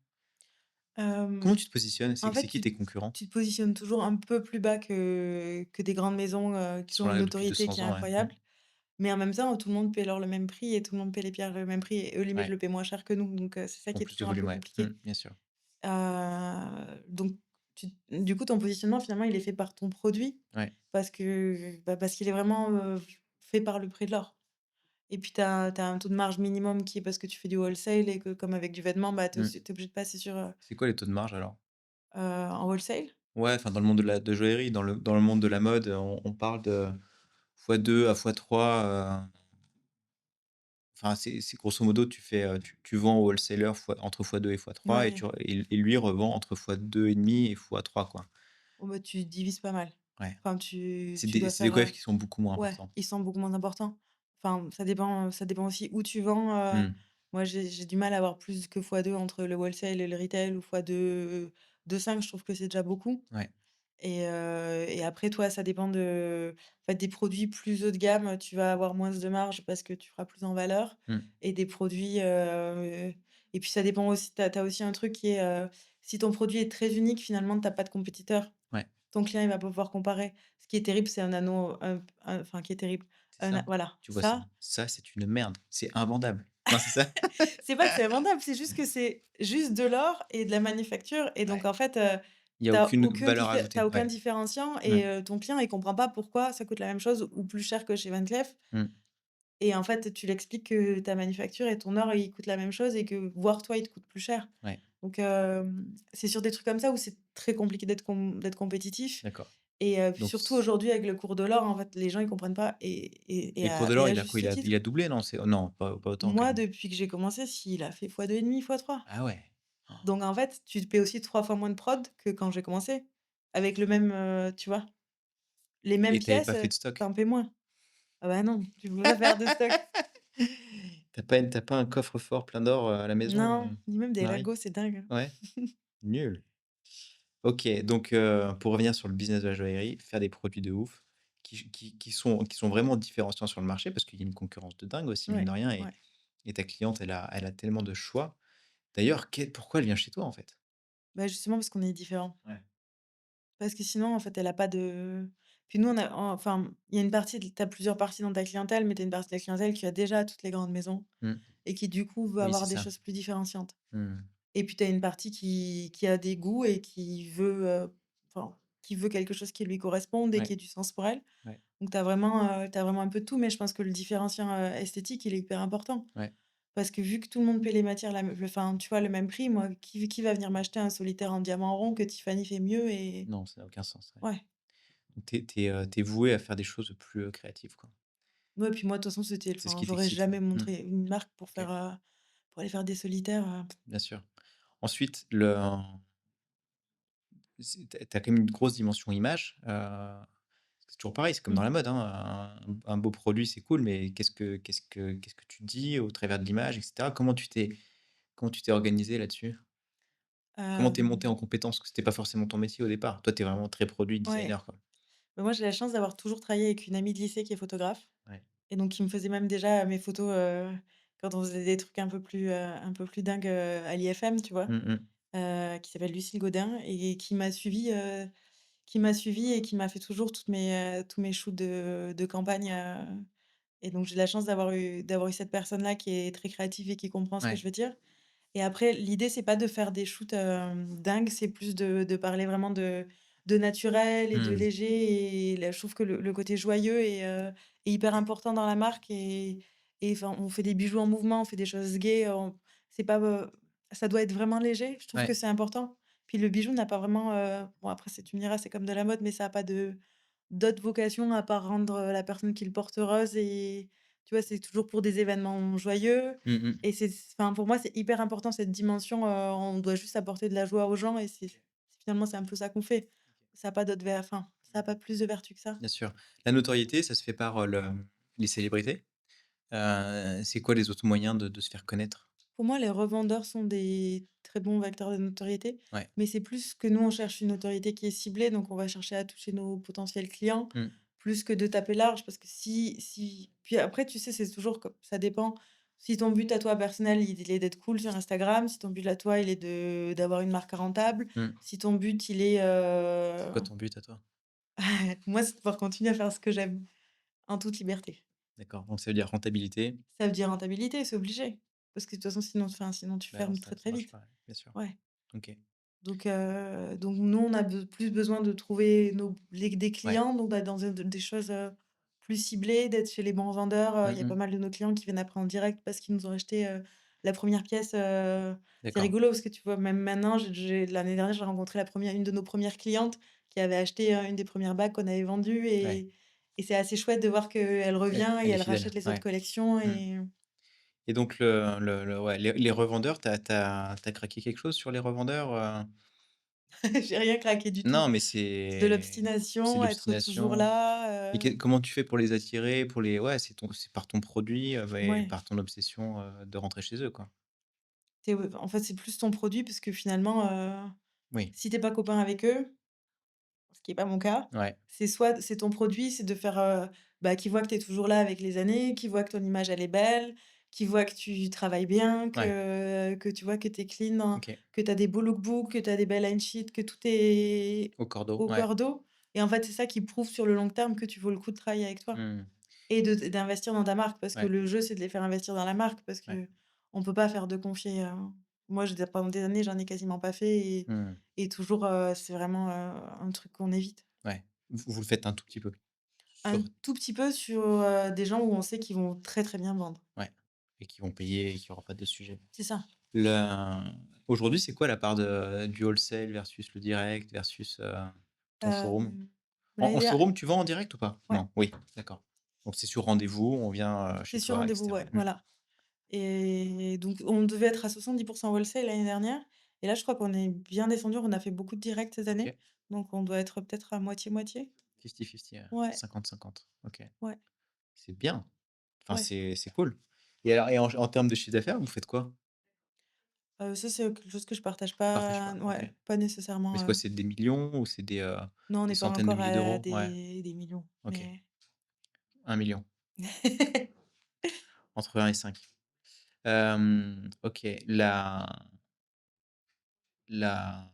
Comment Hem, tu te positionnes? En C'est fait, qui tes concurrents? tu te positionnes toujours un peu plus bas que des grandes maisons, Qui qui sont ont une là depuis notoriété 200 qui est ans, ouais. Mmh. incroyable. Mais en même temps, tout le monde paie leur le même prix et tout le monde paie les pierres le même prix et eux, limite, Ouais, le paient moins cher que nous. Donc c'est ça ils font qui est plus de toujours un peu volume, ouais. Mmh, compliqué. bien sûr. Donc du coup, ton positionnement, finalement, il est fait par ton produit Ouais. parce qu'il est vraiment, fait par le prix de l'or et puis tu as un taux de marge minimum qui est parce que tu fais du wholesale et que comme avec du vêtement, bah, Mmh. tu obligé de passer sur, C'est quoi les taux de marge alors? en wholesale. Ouais, enfin dans le monde de joaillerie, dans le monde de la mode, on parle de fois 2 à fois 3. Enfin c'est grosso modo tu fais, tu vends au wholesaler entre fois 2 et fois 3 et Ouais. tu et lui revend entre fois 2 et demi et fois 3 quoi. Oh bah, tu divises pas mal. Ouais. Enfin, C'est tu des dois c'est des faire, coefs qui sont beaucoup moins ouais, importants. ils sont beaucoup moins importants. Enfin, ça dépend aussi où tu vends, Mmh. moi, j'ai du mal à avoir plus que fois 2 entre le wholesale et le retail ou fois 2,5, je trouve que c'est déjà beaucoup Ouais. et après toi, ça dépend en fait, des produits plus haut de gamme, tu vas avoir moins de marge parce que tu feras plus en valeur Mmh. et des produits, et puis ça dépend aussi, tu as aussi un truc qui est, si ton produit est très unique, finalement, tu as pas de compétiteur. Ouais. Ton client, il va pas pouvoir comparer. Ce qui est terrible, c'est un anneau, enfin qui est terrible, C'est ça. voilà, Tu vois ça? ça, Ça, c'est une merde. C'est invendable. Non, c'est ça? c'est pas que c'est invendable, c'est juste que c'est juste de l'or et de la manufacture et donc Ouais. en fait, Il y a aucune valeur tu ajoutée. aucun Ouais. différenciant Ouais. et ton client, il comprend pas pourquoi ça coûte la même chose ou plus cher que chez Van Cleef Mmh. et en fait, tu l'expliques que ta manufacture et ton or, il coûte la même chose et que voire toi, il te coûte plus cher. Ouais. Donc c'est sur des trucs comme ça où c'est très compliqué d'être compétitif D'accord. et Donc surtout aujourd'hui avec le cours de l'or, en fait, les gens ils comprennent pas mais le cours de et l'or, à il a quoi? juste Il a titre. doublé, non? Non, pas autant quand Moi, même. depuis que j'ai commencé, si, il a fait fois 2,5, fois 3. Ah ouais. Oh. Donc en fait, tu te paies aussi 3 fois moins de prod que quand j'ai commencé. Avec le même, tu vois? Les mêmes Et tu avais pièces, pas fait de stock? tu paies moins. Ah bah non, tu peux pas faire de stock. Tu pas un coffre-fort plein d'or, à la maison, Non, ni même des Marie? lingots, c'est dingue. Ouais? Nul. OK, donc pour revenir sur le business de la joaillerie, faire des produits de ouf qui sont vraiment différenciants sur le marché parce qu'il y a une concurrence de dingue aussi, mine de Ouais, rien ouais. et ta cliente, elle a tellement de choix. D'ailleurs, pourquoi elle vient chez toi, en fait? Bah, justement parce qu'on est différents. Ouais. Parce que sinon, en fait, elle a pas de puis nous, on a enfin, il y a une partie tu as plusieurs parties dans ta clientèle, mais tu as une partie de la clientèle qui a déjà toutes les grandes maisons Mmh. et qui, du coup, veut Oui, avoir c'est des ça. choses plus différenciantes. Mmh. Et puis tu as une partie qui a des goûts et qui veut, enfin, qui veut quelque chose qui lui corresponde et qui Ouais, ait du sens pour elle. ouais, Donc tu as vraiment un peu de tout, mais je pense que le différenciant, esthétique, il est hyper important. ouais. Parce que vu que tout le monde paie les matières enfin, tu vois, le même prix, moi, qui va venir m'acheter un solitaire en diamant rond que Tiffany fait mieux et Non, ça n'a aucun sens, ouais. ouais. Donc tu es voué à faire des choses plus, créatives, quoi. Ouais, puis moi, de toute façon, C'est ce enfin, qui j'aurais t'excite, ouais. jamais Mmh. montré une marque OK, pour aller faire des solitaires, bien sûr. Ensuite, tu as quand même une grosse dimension image, c'est toujours pareil, c'est comme dans mmh. la mode, hein, un beau produit, c'est cool, mais qu'est-ce que tu dis au travers de l'image et cetera? Comment tu t'es organisé là-dessus? Comment t'es monté Hem, en compétence? Parce que c'était pas forcément ton métier au départ. Toi, tu es vraiment très produit ouais. designer, quoi. Bah, moi, j'ai la chance d'avoir toujours travaillé avec une amie de lycée qui est photographe Ouais. et donc qui me faisait même déjà mes photos, quand on faisait des trucs un peu plus dingues, à l'IFM, tu vois? Mmh mh. Qui s'appelle Lucille Gaudin et qui m'a suivie et qui m'a fait toujours tous mes shoots de campagne, et donc j'ai la chance d'avoir eu cette personne-là qui est très créative et qui comprend ce que je Ouais. veux dire. Et après, l'idée, c'est pas de faire des shoots, dingues, c'est plus de parler vraiment de naturel et de Mmh. léger et là, je trouve que le côté joyeux est hyper important dans la marque et enfin, on fait des bijoux en mouvement, on fait des choses gaies, on c'est pas, ça doit être vraiment léger, je trouve que Ouais. c'est important. Puis le bijou n'a pas vraiment, bon après c'est tu me diras, c'est comme de la mode, mais ça a pas d'autre vocation à part rendre, la personne qui le porte heureuse et tu vois, c'est toujours pour des événements joyeux Mmh mh. et enfin, pour moi, c'est hyper important cette dimension, on doit juste apporter de la joie aux gens et finalement, c'est un peu ça qu'on fait. Ça a pas d'autre enfin, ça a pas plus de vertu que ça. Bien sûr. La notoriété, ça se fait par, les célébrités. C'est quoi les autres moyens de se faire connaître? Pour moi, les revendeurs sont des très bons vecteurs de notoriété, Ouais. mais c'est plus que nous, on cherche une notoriété qui est ciblée, donc on va chercher à toucher nos potentiels clients, Mmh. plus que de taper large. Parce que puis après, tu sais, c'est toujours comme ça dépend. Si ton but à toi personnel, il est d'être cool sur Instagram, si ton but à toi, il est d'avoir une marque rentable, Mmh. si ton but, il est, C'est quoi ton but à toi? moi, c'est de pouvoir continuer à faire ce que j'aime en toute liberté. D'accord, donc ça veut dire rentabilité. Ça veut dire rentabilité, c'est obligé. Parce que de toute façon, sinon tu Bah non, fermes ça très, ça très marche vite. pas, ouais, bien sûr. Ouais. OK. Donc nous, on a plus besoin de trouver des Ouais. clients, donc d'être dans des choses, plus ciblées, d'être chez les bons vendeurs. Il Mmh y a pas mh. mal de nos clients qui viennent après en direct parce qu'ils nous ont acheté, la première pièce. C'est D'accord. rigolo parce que tu vois, même maintenant, l'année dernière, j'ai rencontré une de nos premières clientes qui avait acheté, une des premières bagues qu'on avait vendues Ouais. et c'est assez chouette de voir qu'elle Elle revient et elle est elle fidèle. rachète les autres Ouais. collections Mmh. et Et donc le ouais, les revendeurs, tu as craqué quelque chose sur les revendeurs, j'ai rien craqué du tout. Non, mais C'est de c'est de l'obstination, être toujours l'obstination. Et là, comment tu fais pour les attirer? Ouais, c'est par ton produit, et ouais. par ton obsession, de rentrer chez eux, quoi? En fait, c'est plus ton produit parce que finalement, Oui. si tu es pas copain avec eux, ce qui est pas mon cas, Ouais. c'est soit c'est ton produit, c'est de faire, bah, qu'ils voient que tu es toujours là avec les années, qu'ils voient que ton image elle est belle, qu'ils voient que tu travailles bien, Ouais. que tu vois que tu es clean, hein, OK. que tu as des beaux lookbooks, que tu as des belles line sheets, que tout est Au cordeau, au ouais. cordeau et en fait, c'est ça qui prouve sur le long terme que tu vaux le coup de travailler avec toi. Mmh. Et d'investir dans ta marque parce que Ouais, le jeu, c'est de les faire investir dans la marque parce ouais. qu'on peut pas faire de confier, moi, pendant des années, j'en ai quasiment pas fait Mmh. et toujours, c'est vraiment, un truc qu'on évite. Ouais. Vous le faites un tout petit peu? Un Sur tout petit peu sur, des gens où on sait qu'ils vont très, très bien vendre. Ouais, et qui vont payer et qu'il y aura pas de sujet. C'est ça. Le Aujourd'hui, c'est quoi la part du wholesale versus le direct versus, ton showroom? En L'année en der showroom, tu vends en direct ou pas? ouais, Non? Oui, d'accord. Donc c'est sur rendez-vous, on vient, c'est chez sur toi et rendez-vous, cetera. ouais, Mmh. voilà et donc on devait être à 70 wholesale l'année dernière et là, je crois qu'on est bien descendu. On a fait beaucoup de directs cette année, OK. donc on doit être peut-être à moitié-moitié. 50-50, Ouais, 50-50. OK. ouais, C'est bien. Enfin, ouais. c'est cool. Et alors, en termes de chiffre d'affaires, vous faites quoi? Ça, c'est quelque chose que je partage Tu partages pas, pas? OK. ouais, pas Mais nécessairement, c'est quoi? C'est des millions ou c'est non, on des n'est pas centaines de encore milliers à d'euros? Ouais, des millions, OK. mais 1 million, entre 1 et 5. OK, là. la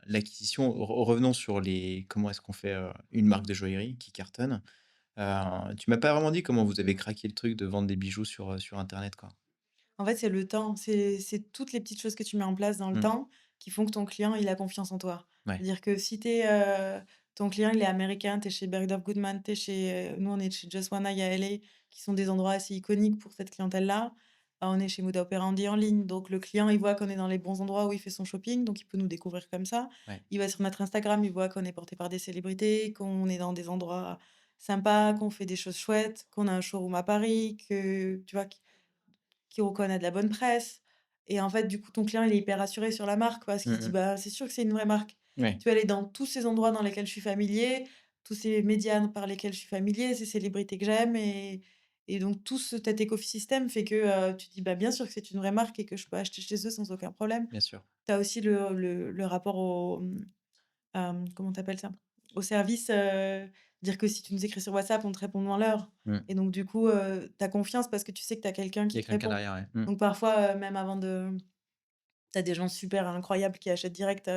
l'acquisition, revenons sur les comment est-ce qu'on fait, une marque de joaillerie qui cartonne. Tu m'as pas vraiment dit comment vous avez craqué le truc de vendre des bijoux sur internet, quoi? En fait, c'est le temps, c'est toutes les petites choses que tu mets en place dans le Mmh. temps qui font que ton client, il a confiance en toi. Ouais, C'est-à-dire que si ton client, il est américain, tu es chez Bergdorf Goodman, tu es chez, nous, on est chez Just One Eye à LA, qui sont des endroits assez iconiques pour cette clientèle-là. On est chez Moda Operandi en ligne, donc le client, il voit qu'on est dans les bons endroits où il fait son shopping, donc il peut nous découvrir comme ça. ouais, Il va sur notre Instagram, il voit qu'on est porté par des célébrités, qu'on est dans des endroits sympas, qu'on fait des choses chouettes, qu'on a un showroom à Paris, que tu vois? Qu'on a de la bonne presse et en fait, du coup, ton client, il est hyper rassuré sur la marque parce qu'il mmh se dit: mh. «Bah, c'est sûr que c'est une vraie marque». Ouais, Tu vas aller dans tous ces endroits dans lesquels je suis familier, tous ces médias par lesquels je suis familier, ces célébrités que j'aime et donc tout cet écosystème fait que, tu te dis: «Bah, bien sûr que c'est une vraie marque et que je peux acheter chez eux sans aucun problème». bien sûr. Tu as aussi le rapport au, comment tu appelles ça? Au service, dire que si tu nous écris sur WhatsApp, on te répond dans l'heure Mmh. et donc du coup, tu as confiance parce que tu sais que tu as quelqu'un Il y qui a te quelqu'un répond. derrière, ouais. Mmh. Donc parfois, même avant de tu as des gens super incroyables qui achètent direct,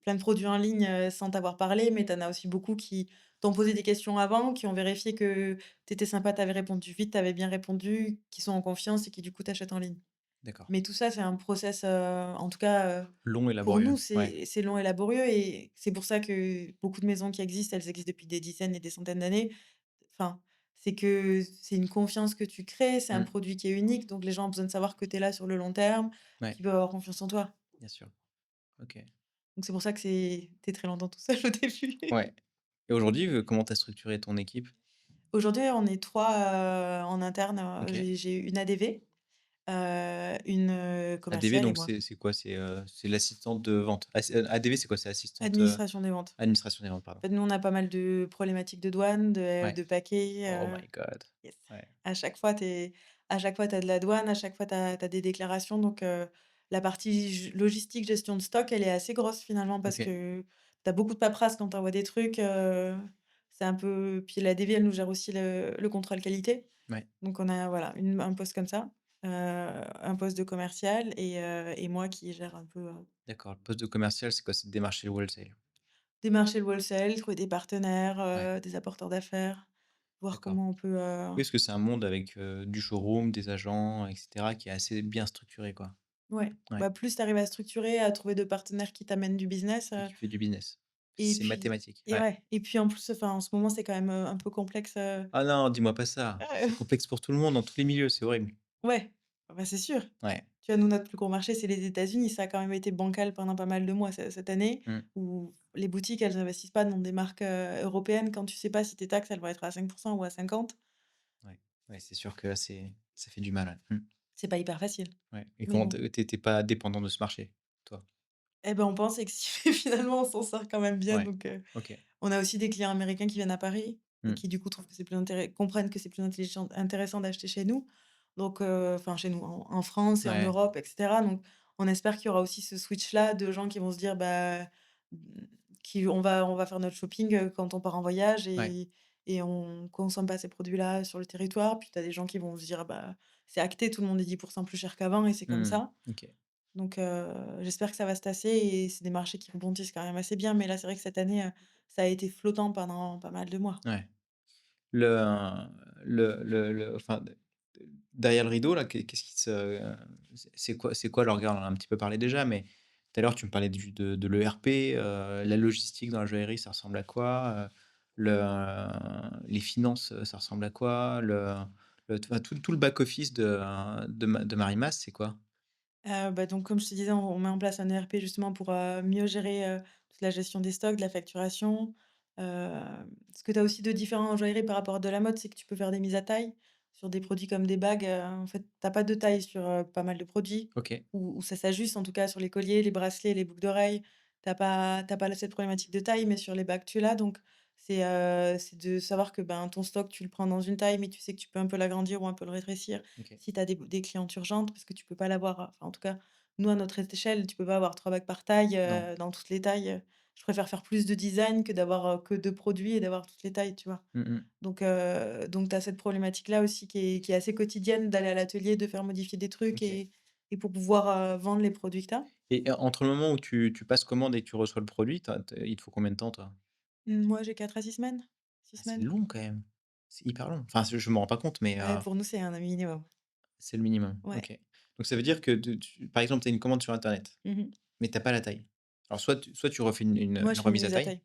plein de produits en ligne, sans t'avoir parlé, mais tu en as aussi beaucoup qui t'ont posé des questions avant, qui ont vérifié que tu étais sympa, tu avais répondu vite, tu avais bien répondu, qui sont en confiance et qui du coup t'achètent en ligne. D'accord. Mais tout ça, c'est un process, en tout cas, Long et pour laborieux. nous, Ouais. c'est long et laborieux et c'est pour ça que beaucoup de maisons qui existent, elles existent depuis des dizaines et des centaines d'années. Enfin, c'est que c'est une confiance que tu crées, c'est un Mmh. produit qui est unique, donc les gens ont besoin de savoir que tu es là sur le long terme, Ouais, qu'ils peuvent avoir confiance en toi. bien sûr. OK. Donc c'est pour ça que tu es très longtemps tout seul au début. Ouais, et aujourd'hui, comment tu as structuré ton équipe? Aujourd'hui, on est 3 en interne, OK. j'ai une ADV, une, ADV commerciale et donc moi. c'est quoi? C'est l'assistante de vente? ADV c'est quoi? C'est assistante, Administration des ventes. administration des ventes, pardon. En fait, nous, on a pas mal de problématiques de douane, Ouais. de paquets, Oh my god. yes. Ouais. À chaque fois, tu as de la douane, à chaque fois, tu as des déclarations, donc la partie logistique, gestion de stock, elle est assez grosse finalement parce OK. que tu as beaucoup de paperasse quand tu envoies des trucs, c'est un peu puis la DV, elle nous gère aussi le contrôle qualité. Ouais. Donc on a voilà, un poste comme ça, un poste de commercial et moi qui gère un peu, D'accord, le poste de commercial, c'est quoi? C'est de démarcher le wholesale? démarcher le wholesale, trouver des partenaires, Ouais, des apporteurs d'affaires, voir d'accord. comment on peut, Oui, parce que c'est un monde avec, du showroom, des agents et cetera qui est assez bien structuré, quoi. ouais, Ouais, bah, plus tu arrives à structurer, à trouver de partenaires qui t'amènent du business, et qui fait du business. et C'est puis mathématique, ouais. et puis en plus, enfin, en ce moment, c'est quand même, un peu complexe, Ah non, dis-moi pas ça. C'est complexe pour tout le monde dans tous les milieux, c'est horrible. ouais, bah, c'est sûr. Ouais. Tu vois, nous, notre plus gros marché, c'est les États-Unis. Ça a quand même été bancal pendant pas mal de mois cette année, Mmh. où les boutiques, elles investissent pas dans des marques, européennes quand tu sais pas si tes taxes, elles vont être à 5 ou à 50. Ouais. Ouais, c'est sûr que là, ça fait du mal, ouais. Mmh. C'est pas hyper facile. Ouais, et Mais comment bon. tu pas dépendant de ce marché, toi? Eh ben, on pensait que si, mais finalement, on s'en sort quand même bien, Ouais. donc OK. on a aussi des clients américains qui viennent à Paris et Mmh. qui, du coup, trouvent que c'est plus comprennent que c'est plus intéressant d'acheter chez nous. Donc enfin, chez nous, en France et en Ouais, Europe et cetera. Donc on espère qu'il y aura aussi ce switch-là de gens qui vont se dire: «Bah, mmh, qui on va faire notre shopping, quand on part en voyage ouais. et on consomme pas ces produits-là sur le territoire». Puis tu as des gens qui vont se dire: «Bah, c'est acté, tout le monde est 10 plus cher qu'avant et c'est comme Mmh. ça». OK. Donc j'espère que ça va se tasser et c'est des marchés qui rebondissent quand même assez bien. Mais là, c'est vrai que cette année, ça a été flottant pendant pas mal de mois. Ouais. Le enfin, derrière le rideau là, qu'est-ce qui se c'est quoi le regard? On en a un petit peu parlé déjà, mais tout à l'heure tu me parlais de l'ERP, la logistique dans la joaillerie, ça ressemble à quoi? Les finances, ça ressemble à quoi? Enfin tout le back office de Marimas, c'est quoi? Bah, donc comme je te disais, on met en place un ERP justement pour, mieux gérer, toute la gestion des stocks, de la facturation. Heu, Ce que tu as aussi de différent en joaillerie par rapport à de la mode, c'est que tu peux faire des mises à taille sur des produits comme des bagues, en fait, tu as pas de taille sur, pas mal de produits OK. ou ça s'ajuste en tout cas sur les colliers, les bracelets, les boucles d'oreilles. Tu pas cette problématique de taille, mais sur les bagues, tu l'as donc c'est de savoir que, ben, ton stock, tu le prends dans une taille, mais tu sais que tu peux un peu l'agrandir ou un peu le rétrécir OK. si tu as des clientes urgentes parce que tu peux pas l'avoir, enfin, en tout cas, nous, à notre échelle, tu peux pas avoir 3 bacs par taille, Non. dans toutes les tailles, Je préfère faire plus de design que d'avoir, que 2 produits et d'avoir toutes les tailles, tu vois? Mmh mh. Donc tu as cette problématique-là aussi qui est assez quotidienne d'aller à l'atelier, de faire modifier des trucs OK. et pour pouvoir, vendre les produits que tu as. et entre le moment où tu passes commande et que tu reçois le produit, tu il te faut combien de temps, toi? Moi, j'ai 4 à 6 semaines. 6 Ah, c'est semaines. long quand même. C'est hyper long. Enfin, je me rends pas compte, mais Ouais, pour nous, c'est un minimum. c'est le minimum. Ouais. OK. Donc ça veut dire que par exemple, tu as une commande sur internet, Mmh. mais tu as pas la taille. Alors soit tu refais une une, Moi, une je fais une remise à mise à taille, taille.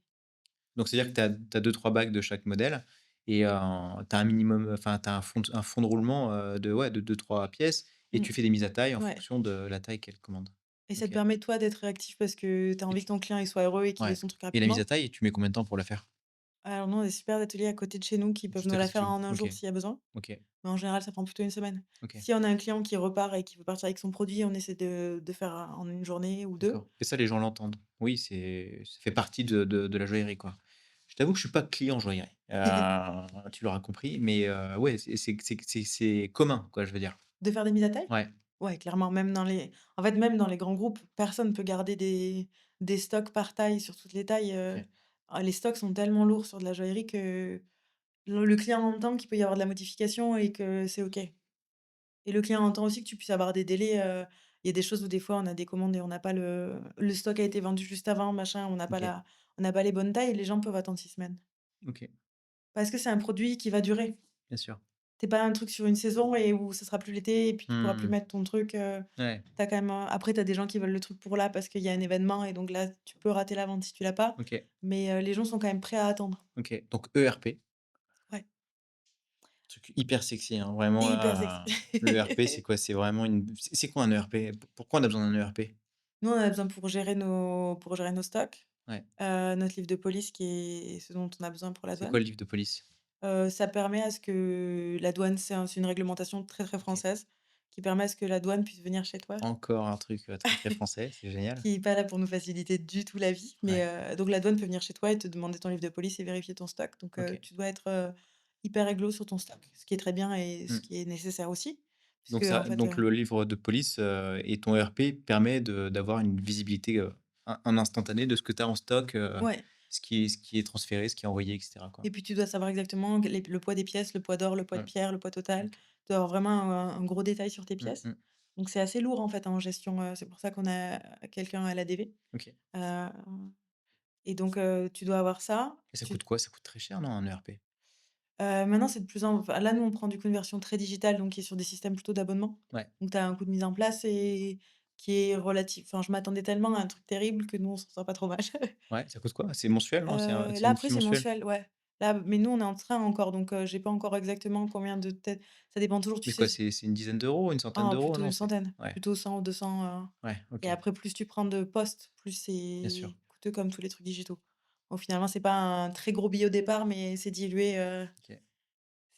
donc c'est-à-dire que tu as 2-3 bacs de chaque modèle et tu as un minimum, enfin, tu as un fond de roulement, de ouais, de 2-3 pièces et Mmh. tu fais des mises à taille en Ouais, fonction de la taille qu'elle commande. et ça te OK permet, toi, d'être réactif parce que tu as et envie que tu ton client, il soit heureux et qu'il ait ouais son truc et la mise à rapidement. taille, tu mets combien de temps pour la faire? Alors nous, on a des super ateliers à côté de chez nous qui peuvent Juste nous à la côté de faire chez vous? en un OK, jour s'il y a besoin, OK, mais en général, ça prend plutôt une semaine. OK. Si on a un client qui repart et qui veut partir avec son produit, on essaie de faire en une journée ou 2. D'accord et ça, les gens l'entendent? Oui, ça fait partie de la joaillerie, quoi. Je t'avoue que je suis pas client joaillerie, tu l'auras compris, mais ouais, c'est commun, quoi, je veux dire. De faire des mises à taille? Ouais, Ouais, clairement, même dans les grands groupes, personne peut garder des stocks par taille sur toutes les tailles, OK, les stocks sont tellement lourds sur de la joaillerie que le client entend qu'il peut y avoir de la modification et que c'est OK. Et le client entend aussi que tu puisses avoir des délais, il y a des choses où des fois on a des commandes et on n'a pas le stock a été vendu juste avant, machin, OK, on n'a pas les bonnes tailles, les gens peuvent attendre 6 semaines. OK, Parce que c'est un produit qui va durer. bien sûr. C'est pas un truc sur une saison et où ce sera plus l'été et puis tu pourras plus Mmh. mettre ton truc, Ouais, tu quand même, après tu as des gens qui veulent le truc pour là parce qu'il y a un événement et donc là, tu peux rater la vente si tu l'as pas, OK, mais les gens sont quand même prêts à attendre. OK, donc ERP, Ouais, truc hyper sexy, hein, vraiment hyper sexy. là, l'ERP, c'est quoi? C'est vraiment une c'est quoi un ERP? Pourquoi on a besoin d'un ERP? Nous, on en a besoin pour gérer nos stocks, Ouais, notre livre de police qui est ce dont on a besoin pour la c'est quoi douane. le livre de police? Ça permet à ce que la douane c'est une réglementation très, très OK. française qui permet à ce que la douane puisse venir chez toi, Encore un truc, très, très français, c'est génial. qui est pas là pour nous faciliter du tout la vie, mais Ouais, donc la douane peut venir chez toi et te demander ton livre de police et vérifier ton stock, donc OK. tu dois être, hyper réglo sur ton stock, ce qui est très bien et ce Mmh. qui est nécessaire aussi, puisque Donc en ça fait, donc le livre de police, et ton ERP permet d'avoir une visibilité, in instantanée de ce que tu as en stock, ouais, ce qui est transféré, ce qui est envoyé et cetera, quoi. et puis tu dois savoir exactement le poids des pièces, le poids d'or, le poids de Mmh. pierre, le poids total. OK. Tu dois avoir vraiment un gros détail sur tes Mmh pièces, mh. donc c'est assez lourd en fait en gestion, c'est pour ça qu'on a quelqu'un à l'ADV, OK heu et donc tu dois avoir ça. et ça coûte quoi? Ça coûte très cher, non, un ERP? Maintenant, c'est de plus en enfin, là, nous, on prend du coup une version très digitale, donc qui est sur des systèmes plutôt d'abonnement. Ouais. Donc tu as un coût de mise en place et qui est relatif enfin, je m'attendais tellement à un truc terrible que nous, on s'en sort pas trop mal. Ouais, ça coûte quoi? C'est mensuel, non? C'est Là, une après, fee c'est mensuelle? mensuel, ouais. Là, mais nous, on est en train encore, donc j'ai pas encore exactement combien de têtes ça dépend toujours, tu Mais sais, quoi, c'est une dizaine d'euros, une centaine oh, d'euros? plutôt Non, une c'est centaine, ouais, plutôt 100 ou 200, ouais, et OK, après, plus tu prends de postes, plus bien sûr. c'est coûteux comme tous les trucs digitaux. Donc finalement, c'est pas un très gros billet au départ, mais OK,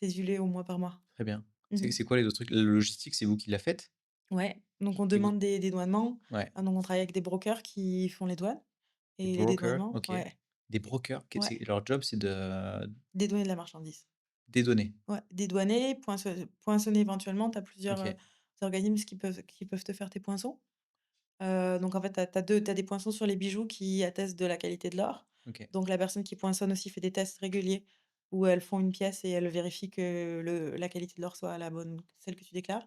c'est dilué au mois par mois. très bien. Mmh. C'est quoi les autres trucs? La logistique, c'est vous qui la faites? Ouais, donc on Et vous demande des dédouanements, ouais, donc on travaille avec des brokers qui font les douanes des et les brokers, dédouanements, OK. ouais, Des brokers, ouais, c'est leur job, c'est de dédouaner de la marchandise. dédouaner? Ouais, dédouaner, poinçonner éventuellement, tu as plusieurs, OK, organismes qui peuvent te faire tes poinçons. Donc en fait, tu as des poinçons sur les bijoux qui attestent de la qualité de l'or. OK, Donc la personne qui poinçonne aussi fait des tests réguliers où elles font une pièce et elles vérifient que la qualité de l'or soit la bonne, celle que tu déclares.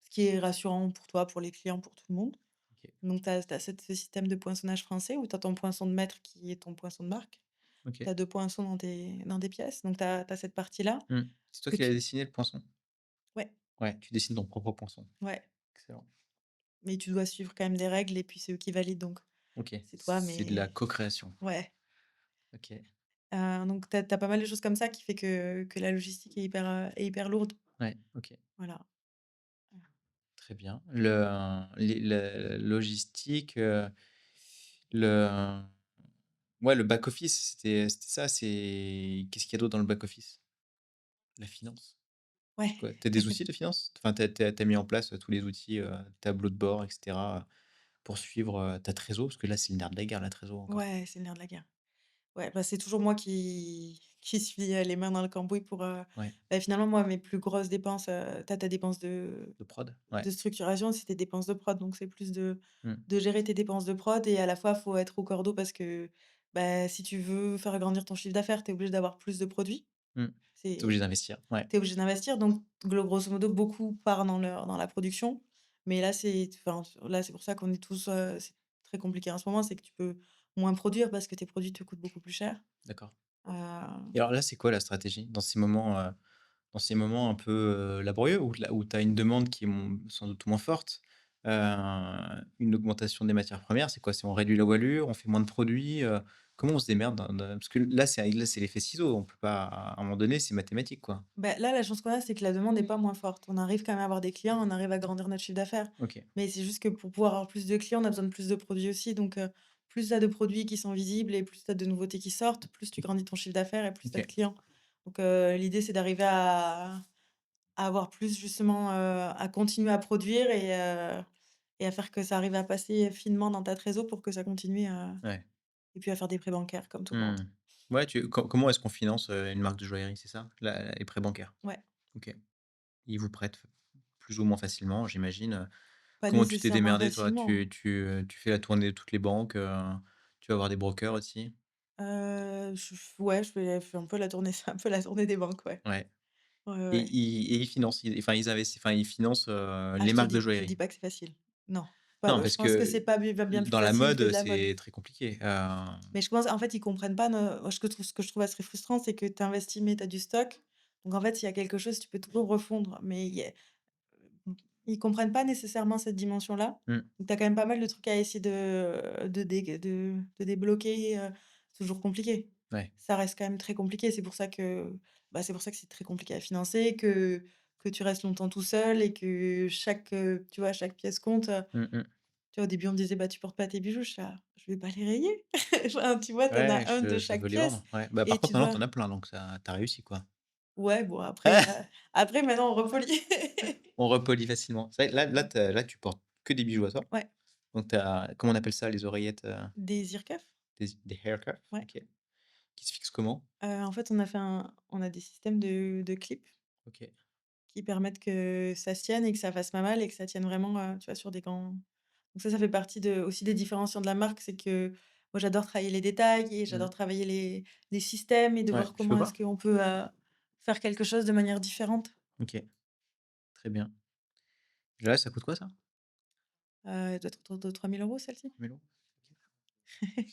Ce qui est rassurant pour toi, pour les clients, pour tout le monde. OK, Donc tu as ce système de poinçonnage français où tu as ton poinçon de maître qui est ton poinçon de marque. Tu OK. as 2 poinçons dans des pièces, donc tu as cette partie-là Mmh. C'est toi que qui as tu dessiné le poinçon? ouais, Ouais, tu dessines ton propre poinçon. ouais, Excellent. mais tu dois suivre quand même des règles et puis c'est eux qui valident, donc OK, c'est toi, c'est de la mais co-création. ouais, OK. donc tu as pas mal de choses comme ça qui fait que la logistique est hyper lourde. Ouais, OK. Voilà. Très bien. La logistique, le ouais, le back office, c'était ça, qu'est-ce qu'il y a d'autre dans le back office? La finance? C'est Ouais. quoi? Tu as des outils de finance? Enfin, tu as mis en place, tous les outils, tableau de bord et cetera, pour suivre, ta trésor? Parce que là, c'est le nerf de la guerre, la trésor encore. Ouais, c'est le nerf de la guerre. Ouais, bah, c'est toujours moi qui suis, les mains dans le cambouis pour, Ouais. bah, finalement, moi, mes plus grosses dépenses, tu as ta dépense De prod? Ouais. de structuration, c'est tes dépenses de prod, donc c'est plus Mmh. de gérer tes dépenses de prod et à la fois, faut être au cordeau parce que, bah, si tu veux faire grandir ton chiffre d'affaires, tu es obligé d'avoir plus de produits. Mmh. Tu es obligé C'est d'investir. Ouais. Tu es obligé d'investir, donc grosso modo, beaucoup part dans la production Mais là, c'est pour ça qu'on est tous, c'est très compliqué en ce moment, c'est que tu peux moins produire parce que tes produits te coûtent beaucoup plus cher. D'accord. Heu, Et alors là, c'est quoi la stratégie dans ces moments un peu, laborieux où tu as une demande qui est sans doute moins forte, une augmentation des matières premières, c'est quoi? C'est on réduit la voilure, on fait moins de produits, comment on se démerde parce que là, c'est l'effet ciseau, on peut pas à un moment donné, c'est mathématique, quoi. Bah, là, la chance qu'on a, c'est que la demande n'est pas moins forte. On arrive quand même à avoir des clients, on arrive à grandir notre chiffre d'affaires. OK, Mais c'est juste que pour pouvoir avoir plus de clients, on a besoin de plus de produits aussi. Donc, plus tu as de produits qui sont visibles et plus tu as de nouveautés qui sortent, plus tu grandis ton chiffre d'affaires et plus tu as de OK, clients. Donc, l'idée, c'est d'arriver à avoir plus justement, à continuer à produire et à faire que ça arrive à passer finement dans ta trésor pour que ça continue, ouais. et puis à faire des prêts bancaires comme tout le monde. Mmh. Ouais, comment est-ce qu'on finance, une marque de joaillerie, c'est ça? Les prêts bancaires? Ouais, OK. Ils vous prêtent plus ou moins facilement, j'imagine. pas Comment tu t'es nécessairement démerdé toi? facilement. Tu fais la tournée de toutes les banques, tu vas voir des brokers aussi? Je f ouais, je fais un peu la tournée c'est un peu la tournée des banques, ouais. Ouais. Ouais, ouais, Et ouais. ils financent, ils financent, Ah, les marques de je te dis joaillerie? pas que c'est facile. Non, Non, pas je parce pense que c'est que pas bi va bien plus dans la facile que de mode, la mode. c'est très compliqué, Mais je pense en fait, ils comprennent pas ce que je trouve assez frustrant, c'est que tu investis, mais tu as du stock. Donc en fait, s'il y a quelque chose, tu peux toujours refondre. Mais ils comprennent pas nécessairement cette dimension-là. mmh, Donc tu as quand même pas mal de trucs à essayer de débloquer, c'est toujours compliqué. ouais. Ça reste quand même très compliqué. C'est pour ça que c'est très compliqué à financer, que tu restes longtemps tout seul et que tu vois, chaque pièce compte. Mmh mh. Tu vois, au début, on me disait: «Bah, tu portes pas tes bijoux». Je suis là: «Je vais pas les rayer». Enfin, tu vois, tu en Ouais, as un de je chaque veux les pièce vendre, ouais. Bah, par et contre, tu maintenant, tu dois en as plein, donc ça tu as réussi, quoi. ouais, bon après maintenant on repolie. On repolie facilement. C'est vrai, là, tu portes que des bijoux à toi? Ouais, Donc tu as comment on appelle ça, les oreillettes, des Zircuff, des hair cuffs? ouais. OK. Qui se fixent comment? En fait, on a des systèmes de clips OK. qui permettent que ça se tienne et que ça fasse pas mal et que ça tienne vraiment, tu vois, sur des gants. Donc ça fait partie aussi des différenciants de la marque, c'est que moi j'adore travailler les détails et Mmh. j'adore travailler les systèmes et de Ouais, voir je peux comment est-ce voir? qu'on peut, faire quelque chose de manière différente. OK, très bien. Là, ça coûte quoi ça? Elle doit être autour de 3 000 € celle-ci. 3 000 €? OK.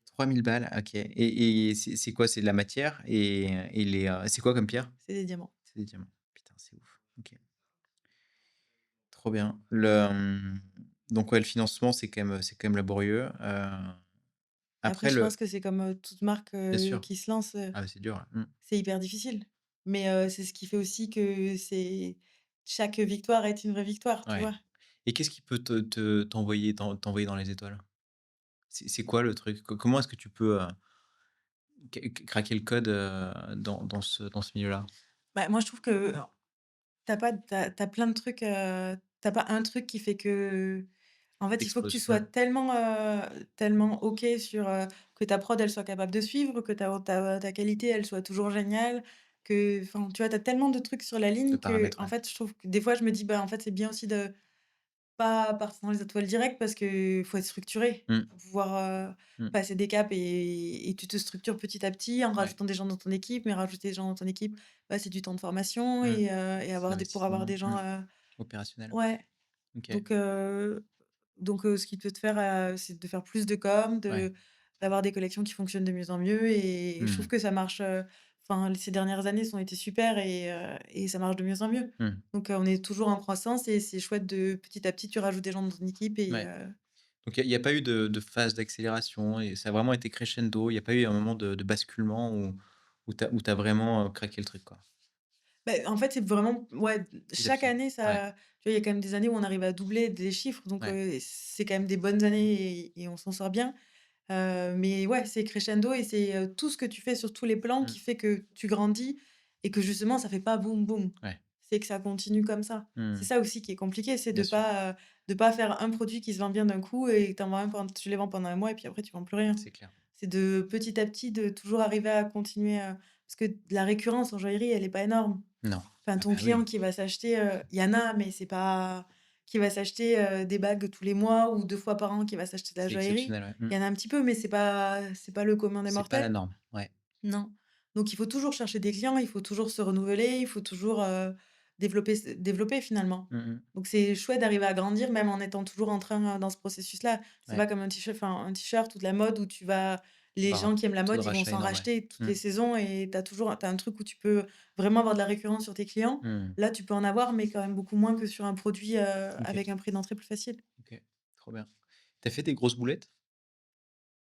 3 000 balles, OK, et c'est quoi? C'est de la matière c'est quoi comme pierre? C'est des diamants. C'est des diamants. Putain, c'est ouf. OK, trop bien. Donc ouais, le financement, c'est quand même laborieux, Après après je pense le que c'est comme, toute marque, bien sûr. qui se lance, Ah, mais c'est dur, ouais. Mmh. c'est hyper difficile. Mais, c'est ce qui fait aussi que chaque victoire est une vraie victoire, tu Ouais, vois? et qu'est-ce qui peut t'envoyer dans les étoiles? C'est quoi le truc? Comment est-ce que tu peux, craquer le code, dans ce milieu-là? Bah, moi je trouve que tu as plein de trucs, tu pas un truc qui fait que en fait, il faut que tu Tu sois tellement OK sur, que ta prod, elle soit capable de suivre, que ta qualité, elle soit toujours géniale, enfin, tu vois, tu as tellement de trucs sur la de ligne que paramètres, en ouais. fait, je trouve que des fois, je me dis: «Bah, en fait, c'est bien aussi de pas partir dans les étoiles directes parce qu'il faut être structuré Mmh, pour pouvoir, mmh, passer des caps et tu te structures petit à petit en ouais. rajoutant des gens dans ton équipe, mais rajouter des gens dans ton équipe, bah, c'est du temps de formation Mmh. et C'est avoir pour avoir l'investissement, des gens, opérationnel. ouais, OK. donc ce qui peut te faire, c'est de faire plus de com, Ouais. d'avoir des collections qui fonctionnent de mieux en mieux et je trouve Mmh. que ça marche, enfin, ces dernières années ont été super et ça marche de mieux en mieux. Mmh. Donc on est toujours en croissance et c'est chouette de petit à petit, tu rajoutes des gens dans ton équipe Ouais. Donc il y a pas eu de phase d'accélération et ça a vraiment été crescendo? Il y a pas eu un moment de basculement où tu as vraiment, craqué le truc, quoi? En fait, c'est vraiment ouais, Petit à chaque petit? année Ouais, ça tu vois, il y a quand même des années où on arrive à doubler des chiffres donc ouais. c'est quand même des bonnes années et on s'en sort bien. Mais ouais, c'est crescendo et c'est, tout ce que tu fais sur tous les plans Mmh. qui fait que tu grandis et que justement ça fait pas boum boum. Ouais. C'est que ça continue comme ça. C'est Mmh. ça aussi qui est compliqué, c'est Bien sûr, de pas faire un produit qui se vend bien d'un coup et tu en vends un tu les vends pendant un mois et puis après tu vends plus rien. c'est clair. C'est de petit à petit de toujours arriver à continuer, parce que la récurrence en joaillerie, elle est pas énorme. Non. Enfin, Ah ton bah client oui, qui va s'acheter, il y en a, mais c'est pas qui va s'acheter, des bagues tous les mois ou 2 fois par an, qui va s'acheter de la c'est joaillerie. exceptionnel, ouais. Mmh. Il y en a un petit peu, mais c'est pas le commun des C'est pas la mortels. norme. Ouais. Non. Donc il faut toujours chercher des clients, il faut toujours se renouveler, il faut toujours, développer finalement. Mmh mh. Donc c'est chouette d'arriver à grandir même en étant toujours en train, dans ce processus-là. C'est Ouais. pas comme un t-shirt ou de la mode où tu vas les Bah, gens qui aiment la taux de mode, ils vont rachat s'en énorme, ouais. racheter toutes Mmh. les saisons et t'as un truc où tu peux vraiment avoir de la récurrence sur tes clients. Mmh. Là, tu peux en avoir, mais quand même beaucoup moins que sur un produit, OK, avec un prix d'entrée plus facile. OK. Trop bien. Tu as fait des grosses boulettes?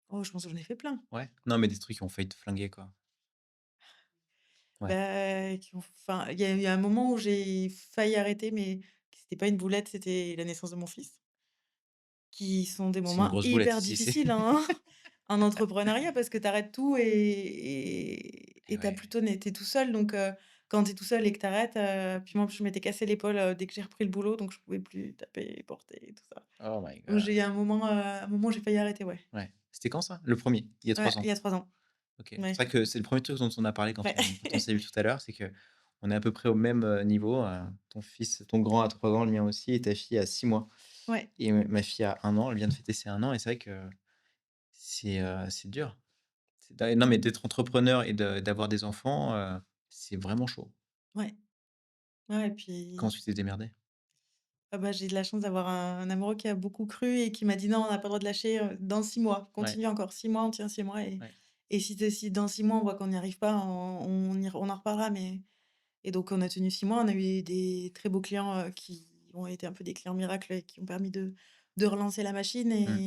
Oh, je pense que j'en ai fait plein. Ouais? Non, mais des trucs qui ont failli te flinguer, quoi? Ouais. Qui ont enfin, il y a un moment où j'ai failli arrêter, mais c'était pas une boulette, c'était la naissance de mon fils. Qui sont des C'est une moments grosse boulette hyper si c'est difficiles, hein, en entrepreneuriat parce que tu arrêtes tout et et tu ouais. plus tu tout seul donc quand tu es tout seul et que tu arrêtes, puis moi, en plus, je m'étais cassé l'épaule, dès que j'ai repris le boulot donc je pouvais plus taper, porter et tout ça. Oh my Donc god. j'ai eu un moment où j'ai failli arrêter, ouais. Ouais. C'était quand ça? Le premier il y a Ouais, 3 ans? il y a 3 ans. OK. C'est Ouais, vrai que c'est le premier truc dont on a parlé ouais. quand on s'est vu tout à l'heure, c'est qu'on est à peu près au même, niveau, ton grand a 3 ans, le mien aussi et ta fille a 6 mois Ouais, et ma fille a 1 an, elle vient de fêter ses 1 an et c'est vrai que c'est dur. Non, mais d'être entrepreneur et d'avoir des enfants, c'est vraiment chaud. ouais, ouais et Comment puis tu t'es démerdé? ah bah, j'ai de la chance d'avoir un amoureux qui a beaucoup cru et qui m'a dit: «Non, on n'a pas le droit de lâcher, dans 6 mois. Ouais, Continue encore 6 mois, on tient 6 mois ouais. et si dans 6 mois on voit qu'on n'y arrive pas, on en reparlera». Mais et donc on a tenu 6 mois, on a eu des très beaux clients, qui ont été un peu des clients miracles et qui ont permis de relancer la machine Mmh.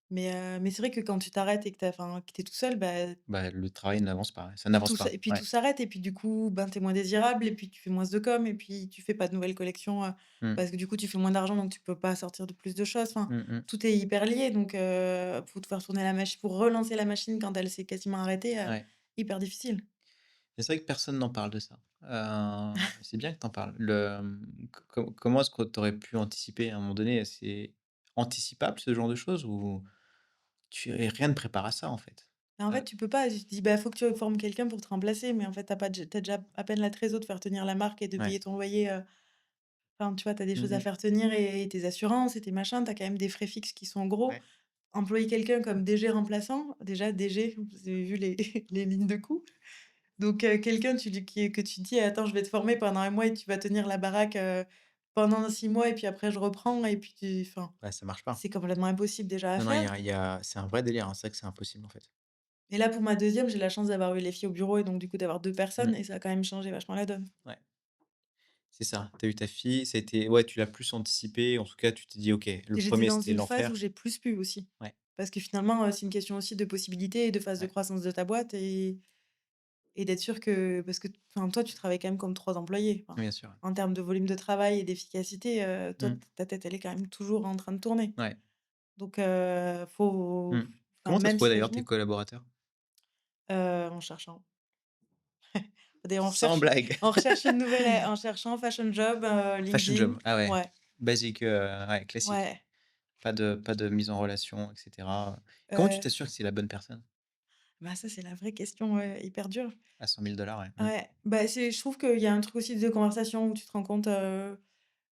mais c'est vrai que quand tu t'arrêtes et que tu es tout seul, bah Bah, le travail n'avance pas, ça n'avance pas. tout Ouais. s'arrête et puis du coup, ben, tu es moins désirable et puis tu fais moins de com et puis tu fais pas de nouvelles collections, Mmh. parce que du coup, tu fais moins d'argent donc tu peux pas sortir de plus de choses. Enfin, Mmh mh. tout est hyper lié donc pour te faire tourner la machine pour relancer la machine quand elle s'est quasiment arrêtée, Ouais. hyper difficile. Mais c'est vrai que personne n'en parle de ça. C'est bien que tu en parles. Comment est-ce que tu aurais pu anticiper à un moment donné? C'est anticipable ce genre de choses ou rien ne prépare à ça, en fait? Et en fait, Heu, tu peux pas, tu te dis: «Bah, faut que tu formes quelqu'un pour te remplacer» mais en fait, tu déjà à peine la trésor de faire tenir la marque et de ouais. payer ton loyer, enfin, tu vois, tu as des Mmh choses à mh. faire tenir et tes assurances et tes machins, tu as quand même des frais fixes qui sont gros. Ouais. Employer quelqu'un comme DG remplaçant, déjà DG, vous avez vu les les lignes de coûts. Donc quelqu'un que tu dis: «Attends, je vais te former pendant un mois et tu vas tenir la baraque, pendant 6 mois et puis après je reprends» et puis enfin, Bah, ça marche pas. c'est complètement impossible déjà à Non, non, faire. c'est un vrai délire, hein. C'est vrai que c'est impossible, en fait. Et là, pour ma deuxième, j'ai la chance d'avoir eu les filles au bureau et donc du coup d'avoir 2 personnes Mmh. et ça a quand même changé vachement la donne. Ouais, c'est ça. Tu as eu ta fille, ça a été ouais, tu l'as plus anticipé. En tout cas, tu t'es dit: «OK, le Et j'étais premier dans c'était une phase où l'enfer». j'ai plus pu aussi. Ouais, Parce que finalement, c'est une question aussi de possibilités et de phase de ouais. croissance de ta boîte et d'être sûr que parce que enfin, toi, tu travailles quand même comme 3 employés. Enfin, Bien sûr, ouais. en termes de volume de travail et d'efficacité, toi, Mmh. ta tête, elle est quand même toujours en train de tourner. Ouais. Donc faut Mmh. enfin, Comment tu as même trouvé si tu d'ailleurs tes génial, collaborateurs? en cherchant. D'ailleurs, Sans blague. on recherche une nouvelle, en cherchant fashion job, Fashion LinkedIn. job, ah ouais, Ouais, basique, ouais, classique. ouais, Pas de mise en relation et cetera. Comment tu heu, t'assures que c'est la bonne personne? bah, ça, c'est la vraie question, hyper dure. À 100 000 ouais. Mmh. Ouais, bah, je trouve qu'il y a un truc aussi de conversation où tu te rends compte,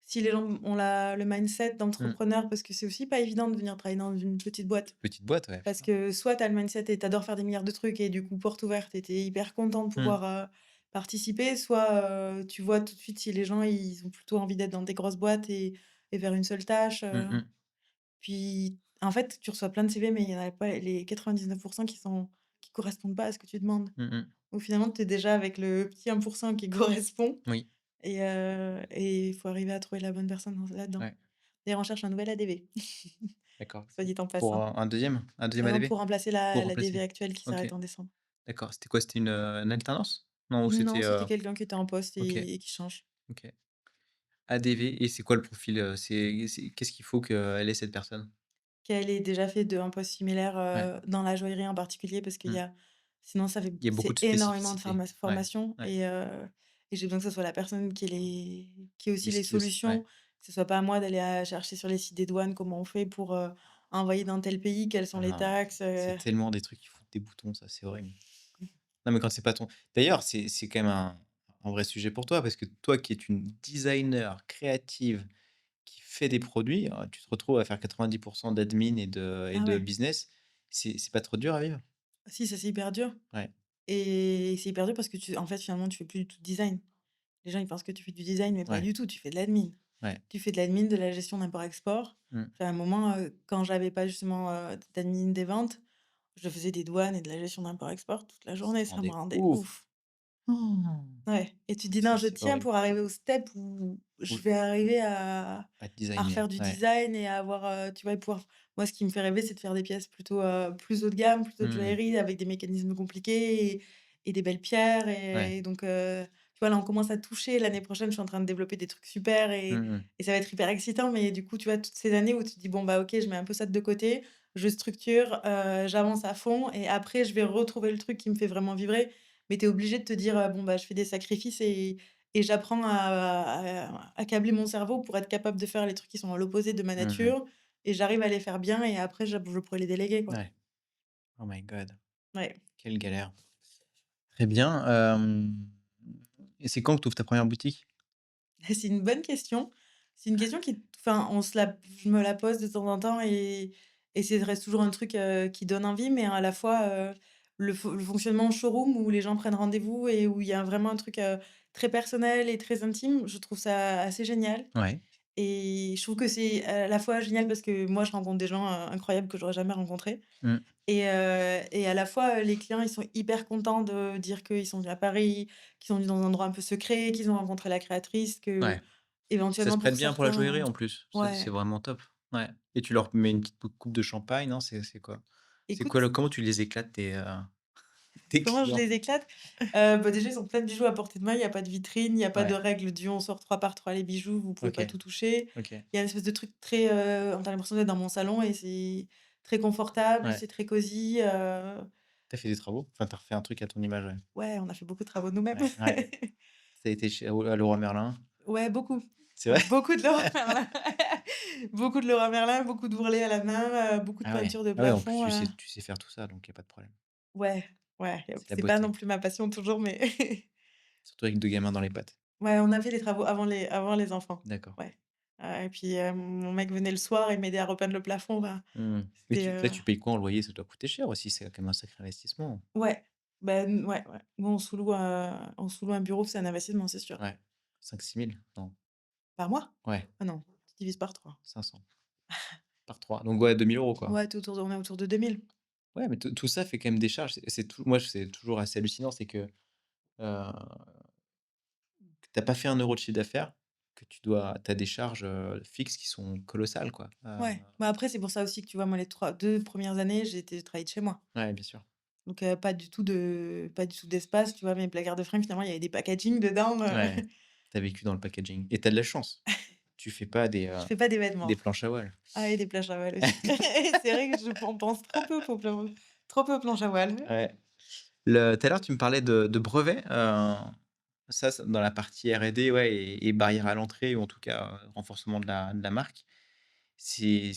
si les gens ont le mindset Mmh. d'entrepreneur parce que c'est aussi pas évident de venir travailler dans une petite boîte. Petite boîte, ouais, Parce putain. que soit tu as le mindset et tu adores faire des milliards de trucs et du coup, porte ouverte et tu es hyper content de Mmh. pouvoir, participer, soit, tu vois tout de suite si les gens, ils ont plutôt envie d'être dans des grosses boîtes et faire une seule tâche, Mmh mh. puis en fait, tu reçois plein de CV, mais il y en a pas les 99 qui correspondent pas à ce que tu demandes. Mmh mh. Donc finalement, tu es déjà avec le petit 1 qui correspond Oui, et il faut arriver à trouver la bonne personne là-dedans. ouais, D'ailleurs, on cherche un nouvel ADV, d'accord. soit dit en Pour, passant. un 2e? Un 2e ADV? Pour remplacer Pour la DV remplacer? actuelle qui OK, s'arrête en décembre. d'accord. C'était quoi? C'était une alternance? Non, ou Non, c'était, c'était quelqu'un qui était en poste OK, et qui change. OK. ADV et c'est quoi le profil, qu'est-ce qu'il faut qu'elle ait cette personne? Qu'elle ait déjà fait un poste similaire, Ouais. dans la joaillerie en particulier parce qu'il y Mmh. a sinon ça fait Il y a beaucoup c'est de énormément de spécificités. Ouais, formation ouais. et j'ai besoin que ce soit la personne qui ait aussi Les les skills, ouais. solutions, que ce soit pas à moi d'aller à chercher sur les sites des douanes comment on fait pour, envoyer dans tel pays, quelles sont Ah les non, taxes, c'est tellement des trucs qui foutent des boutons, ça, c'est horrible. Non, mais quand c'est pas ton d'ailleurs, c'est quand même un vrai sujet pour toi parce que toi qui es une designer créative qui fait des produits, tu te retrouves à faire 90 d'admin et ah de ouais. business. C'est pas trop dur à vivre? Si, ça c'est hyper dur Ouais. et c'est hyper dur parce que en fait, finalement, tu fais plus du tout de design. les gens, ils pensent que tu fais du design, mais pas Ouais, du tout, tu fais de l'admin. ouais. Tu fais de l'admin, de la gestion d'import-export. Mmh. À un moment, quand j'avais pas justement, d'admin des ventes, je faisais des douanes et de la gestion d'import-export toute la Ça journée, ça me rendait rendait ouf! ouf. Oh, Ouais et tu dis: ça, «Non, je c'est tiens horrible. pour arriver au step où je Ou vais arriver à designer, refaire du ouais. design et à avoir, tu vois, et pouvoir» moi, ce qui me fait rêver, c'est de faire des pièces plutôt, plus haut de gamme, plutôt de Mmh. joaillerie avec des mécanismes compliqués et des belles pierres Ouais. et donc tu vois, là, on commence à toucher. L'année prochaine, je suis en train de développer des trucs super Mmh mh. et ça va être hyper excitant mais du coup, tu vois, toutes ces années où tu te dis: «Bon, bah, OK, je mets un peu ça de côté, je structure, j'avance à fond et après je vais retrouver le truc qui me fait vraiment vibrer». Mais tu es obligé de te dire, «Bon, bah, je fais des sacrifices et j'apprends à câbler mon cerveau pour être capable de faire les trucs qui sont à l'opposé de ma Mmh. nature et j'arrive à les faire bien et après je pourrais les déléguer, quoi». Ouais. Oh my god, Ouais. quelle galère. Très bien, et c'est quand que tu ouvres ta première boutique? C'est une bonne question. C'est une question qui enfin, on se la je me la pose de temps en temps et c'est reste toujours un truc, qui donne envie, mais à la fois, le fonctionnement en showroom où les gens prennent rendez-vous et où il y a vraiment un truc, très personnel et très intime, je trouve ça assez génial. Ouais. Et je trouve que c'est à la fois génial parce que moi, je rencontre des gens, incroyables que j'aurais jamais rencontrés Mmh. et à la fois, les clients, ils sont hyper contents de dire qu'ils sont venus à Paris, qu'ils sont venus dans un endroit un peu secret, qu'ils ont rencontré la créatrice, Ouais. Ça se qu'éventuellement pour prête bien pour la certains joaillerie en plus. Ça, c'est ouais, vraiment top. Ouais, et tu leur mets une petite coupe de champagne, non? C'est quoi? C'est quoi écoute, le comment tu les éclates tes comment je clients? les éclate? Bah, déjà, ils ont plein de bijoux à portée de main, il y a pas de vitrine, il y a pas de Ouais. règle du on sort 3 par 3 les bijoux, vous pouvez pas OK, tout toucher. OK. Il y a une espèce de truc très, on a l'impression d'être dans mon salon et c'est très confortable, Ouais. c'est très cosy, Tu as fait des travaux? Enfin, tu as refait un truc à ton image, ouais. ouais, on a fait beaucoup de travaux nous-mêmes. Ouais, ouais. Ça a été chez à Leroy Merlin? Ouais, beaucoup. C'est vrai? Beaucoup de Leroy Merlin. Beaucoup de Leroy Merlin, beaucoup d'ourlets à la main, beaucoup de Ah ouais. peinture de Ah ouais, en plus plafond, tu sais faire tout ça, donc il y a pas de problème. ouais, ouais, C'est la c'est pas non beauté. plus ma passion toujours, mais Surtout avec 2 gamins dans les pattes. ouais, on a fait les travaux avant les enfants. D'accord. Ouais. Et puis, mon mec venait le soir et m'aidait à repeindre le plafond, bah, Mmh. Mais c'était, là, tu payes quoi en loyer? Ça doit coûter cher aussi, c'est quand même un sacré investissement. ouais, bah, ouais, ouais. Nous, on sous-loue un bureau, c'est un investissement, c'est sûr. Ouais. 5 000 6 000? Non. Par mois? Ouais, Ah non, tu divises par 3. 500 par 3. Donc ouais, 2 000 € quoi. Ouais, on est autour de 2 000. Ouais, mais tout ça fait quand même des charges. C'est tout moi, c'est toujours assez hallucinant, c'est que, tu pas fait 1 € de chiffre d'affaires, que tu as des charges, fixes qui sont colossales, quoi. Ouais, bah, après, c'est pour ça aussi que tu vois, moi, les 2 premières années, j'ai travaillé de chez moi. Ouais, bien sûr. Donc, pas du tout d'espace, tu vois? Mes placards de fringues, finalement, il y avait des packaging dedans, Ouais, tu as vécu dans le packaging et tu as de la chance. Tu fais pas je fais pas des des vêtements. planches à voile. Ah et des planches à voile aussi. C'est vrai que je on pense trop peu aux planches à voile. Ouais. Tout à l'heure, tu me parlais de brevets, ça dans la partie R&D, ouais, et barrière à l'entrée ou en tout cas, renforcement de la marque. C'est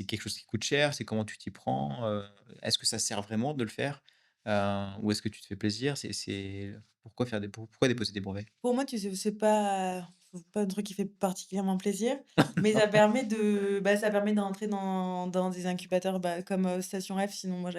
quelque chose qui coûte cher? C'est comment tu t'y prends? Est-ce que ça sert vraiment de le faire? Ou est-ce que tu te fais plaisir? C'est pourquoi déposer des brevets? Pour moi, tu sais, c'est pas un truc qui fait particulièrement plaisir, mais ça permet d'entrer dans des incubateurs, bah, comme, Station F, sinon moi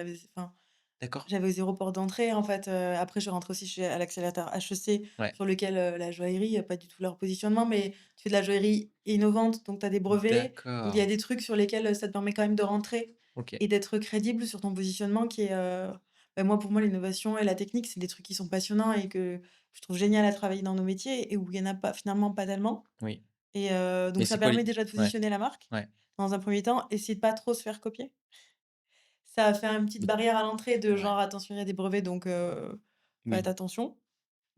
D'accord. j'avais 0 porte d'entrée, en fait, après je rentre aussi à l'accélérateur HEC Ouais. sur lequel, la joaillerie, y a pas du tout leur positionnement, mais tu fais de la joaillerie innovante, donc tu as des brevets, donc il y a D'accord. des trucs sur lesquels, ça te permet quand même de rentrer OK. et d'être crédible sur ton positionnement qui est, bah, moi, pour moi, l'innovation et la technique, c'est des trucs qui sont passionnants et que je trouve génial à travailler dans nos métiers et où il y en a pas finalement pas tellement Oui. et Et donc ça c'est quoi permet l'i déjà de ouais, positionner la marque, ouais. dans un premier temps, essayer de pas trop se faire copier. Ça fait une petite Mais barrière à l'entrée de ouais, genre: «Attention, il y a des brevets donc faites oui, attention».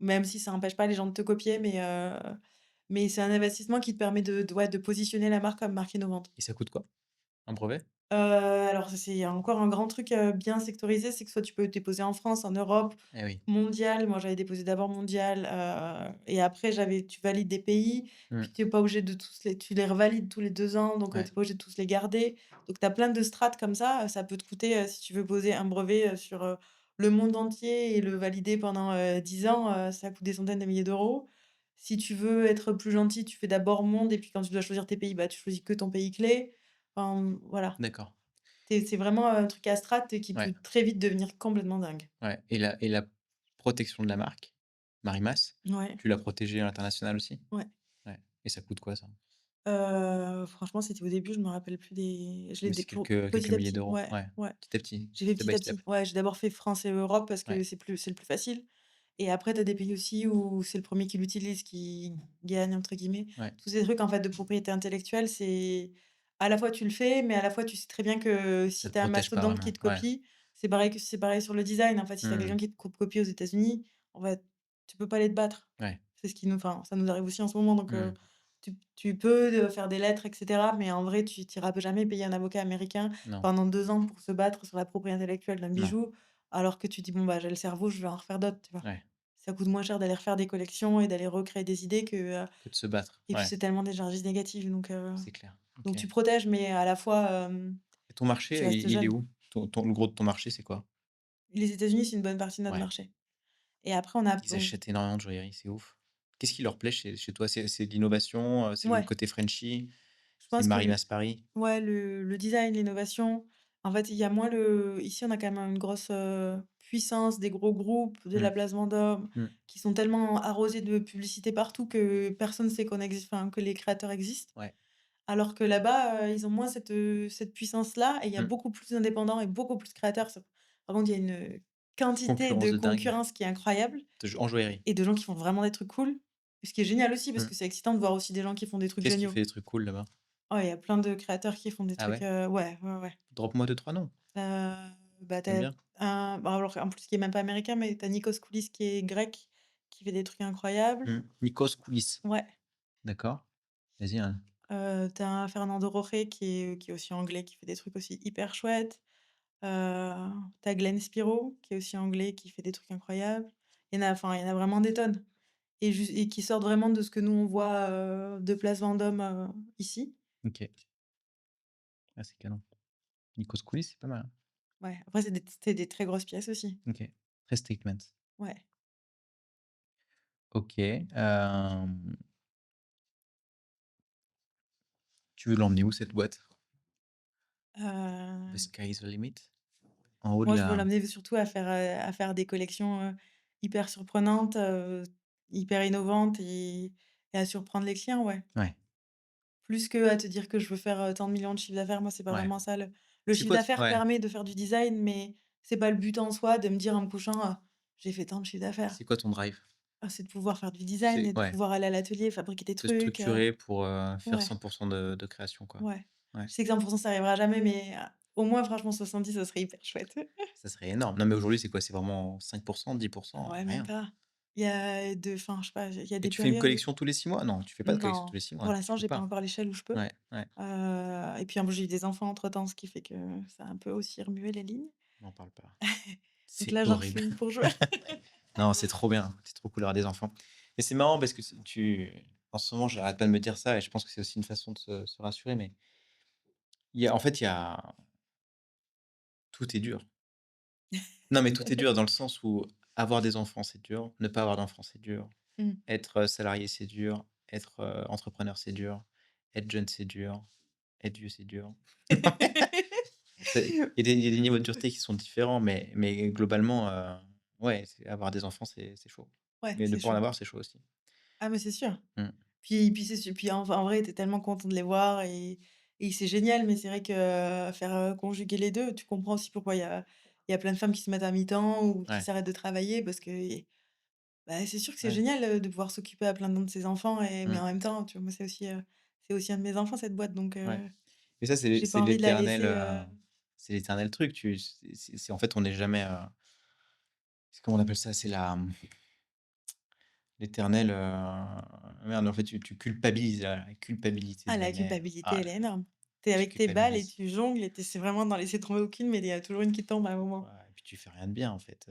Même si ça empêche pas les gens de te copier, mais c'est un investissement qui te permet ouais, de positionner la marque comme marque innovante. et ça coûte quoi? Un brevet? Alors ça, c'est encore un grand truc, bien sectorisé, c'est que soit tu peux déposer en France, en Europe, Eh oui. mondial. Moi, j'avais déposé d'abord mondial, et après tu valides des pays, puis Mmh. tu es pas obligé de tu les revalides tous les 2 ans, donc tu Ouais, es pas obligé de tous les garder. Donc tu as plein de strates comme ça peut te coûter, si tu veux poser un brevet, sur, le monde entier et le valider pendant, 10 ans, ça coûte des centaines de milliers d'euros. Si tu veux être plus gentil, tu fais d'abord monde et puis quand tu dois choisir tes pays, bah, tu choisis que ton pays clé. Enfin, voilà. d'accord. C'est vraiment un truc à strat et qui Ouais, peut très vite devenir complètement dingue. ouais, et la protection de la marque? Marimas? Ouais, Tu l'as protégé à l'international aussi? ouais. Ouais, et ça coûte quoi ça? Franchement, c'était au début, je me rappelle plus des je l'ai Mais dé c'est pour quelques petit à milliers petit. d'euros? Ouais, Ouais, ouais. petit à petit, J'ai fait step petit by à step. petit. Ouais, j'ai d'abord fait France et Europe parce que Ouais, c'est le plus facile et après tu as des pays aussi où c'est le premier qui l'utilise qui «gagne» entre guillemets. ouais, Tous ces trucs en fait de propriété intellectuelle, c'est à la fois tu le fais, mais à la fois tu sais très bien que ça si te tu as un protège pas mastodonte qui vraiment. te Ouais. copie, c'est pareil sur le design en fait. Si tu as quelqu'un Mmh. qui te copie aux États-Unis, en fait, tu peux pas aller te battre. Ouais. C'est ce qui nous enfin, ça nous arrive aussi en ce moment donc Mmh. tu peux, faire des lettres et cetera, mais en vrai, tu iras jamais payer un avocat américain Non, pendant 2 ans pour se battre sur la propriété intellectuelle d'un non. bijou, alors que tu dis: «Bon, bah, j'ai le cerveau, je vais en refaire d'autres», tu vois? Ouais, Ça coûte moins cher d'aller refaire des collections et d'aller recréer des idées que de se battre. et puis Ouais, c'est tellement d'énergie négative c'est clair. OK. donc tu protèges, mais à la fois, Et ton tu marché, restes il est jeune. où? Ton le gros de ton marché, c'est quoi? Les États-Unis, c'est une bonne partie de notre Ouais. marché et après on a Ils achètent énormément de joaillerie, c'est ouf. Qu'est-ce qui leur plaît chez toi? C'est l'innovation, c'est le ouais, côté Frenchy, je c'est pense que Marimas Paris? ouais, le design, l'innovation, en fait, il y a moins le ici, on a quand même une grosse, puissance des gros groupes, de la Mmh. place Vendôme, Mmh. qui sont tellement arrosés de publicité partout que personne sait qu'on existe enfin, que les créateurs existent. Ouais. Alors que là-bas, ils ont moins cette puissance-là et il y a Mmh. beaucoup plus d'indépendants et beaucoup plus de créateurs. Par contre, il y a une quantité Concurrence de de dingue concurrence qui est incroyable en joaillerie. et de gens qui font vraiment des trucs cool. Ce qui est génial aussi parce Mmh. que c'est excitant de voir aussi des gens qui font des trucs Qu'est-ce qui géniaux. fait des trucs cool là-bas? Ouais, il y a plein de créateurs qui font des Ah trucs, ouais? ouais, ouais, ouais. Drop-moi deux trois noms. Bah, tu Tu bien? un bah, alors en plus qui est même pas américain, mais tu as Nikos Koulis qui est grec, qui fait des trucs incroyables. Mmh. Nikos Koulis. Ouais, D'accord. Vas-y, hein. tu un Fernando Roger qui est aussi anglais, qui fait des trucs aussi hyper chouettes. Tu Glenn Spiro qui est aussi anglais, qui fait des trucs incroyables. Il y en a vraiment des tonnes et qui sortent vraiment de ce que nous on voit, de Place Vendôme, ici. OK. Ah, c'est canon. Nikos Koulis, c'est pas mal, hein. Ouais, après c'est des très grosses pièces aussi. OK. Très statement. Ouais. OK, tu veux l'emmener où cette boîte? The Heu sky is the limit? En haut de Moi, je veux la l'amener surtout à faire des collections, hyper surprenantes, hyper innovantes et à surprendre les clients, ouais. ouais, Plus qu'à te dire que je veux faire, tant de millions de chiffre d'affaires, moi, c'est pas ouais. vraiment ça le C'est chiffre quoi t d'affaires ouais, permet de faire du design, mais c'est pas le but en soi de me dire en me couchant, «J'ai fait tant de chiffre d'affaires». c'est quoi ton drive? C'est de pouvoir faire du design C'est et de ouais, pouvoir aller à l'atelier, fabriquer des te trucs, structurer pour, faire ouais, 100 de création, quoi. ouais. Ouais, Je sais que 100 ça arrivera jamais, mais au moins franchement 70 ça serait hyper chouette. ça serait énorme. Non, mais aujourd'hui, c'est quoi? C'est vraiment 5 10 Ouais, même rien. pas. Il y a de enfin, je sais pas, il y a Et des tu fais une périodes où collection tous les 6 mois? Non, tu fais pas de collection tous non, les 6 pour mois, tu l'instant, peux j'ai pas pas. encore l'échelle où je peux. Ouais, ouais, Et puis en plus, j'ai eu des enfants entre-temps, ce qui fait que ça a un peu aussi remué les lignes. n'en parle pas. Donc C'est là, j'en refais horrible. une pour jouer. Non, c'est trop bien, c'est trop cool d'avoir des enfants. Et c'est marrant parce que en ce moment, j'arrête pas de me dire ça et je pense que c'est aussi une façon de se rassurer, mais il y a tout est dur. Non, mais tout est dur dans le sens où avoir des enfants, c'est dur, ne pas avoir d'enfants, c'est dur, Mmh. être, salarié, c'est dur, être, entrepreneur, c'est dur, être jeune, c'est dur, être vieux, c'est dur. C'est il y a des niveaux de dureté qui sont différents, mais globalement, ouais, avoir des enfants, c'est chaud. Ouais, Mais ne c'est pas en chaud. avoir, c'est chaud aussi. Ah, mais c'est sûr. Mmh. Puis c'est su puis en vrai, tu es tellement content de les voir et c'est génial, mais c'est vrai que, faire, conjuguer les 2 tu comprends aussi pourquoi il y a plein de femmes qui se mettent à mi-temps ou qui Ouais, s'arrêtent de travailler parce que bah, c'est sûr que c'est ouais. génial, de pouvoir s'occuper à plein temps de ses enfants mais Mmh. en même temps, tu vois, moi, c'est aussi un de mes enfants cette boîte donc Ouais. Mais ça, j'ai pas envie de la laisser, c'est l'éternel truc. En fait, on n'est jamais, c'est comment on appelle ça? C'est l'éternel, merde, en fait, tu culpabilises, la culpabilité ah de la la mère. culpabilité, Ah elle là est là, énorme. Tu es tu avec tes balles et culpabilises. tu jongles et tu essaies vraiment d'en laisser tomber aucune, mais il y a toujours une qui tombe à un moment. Ouais et puis tu fais rien de bien, en fait,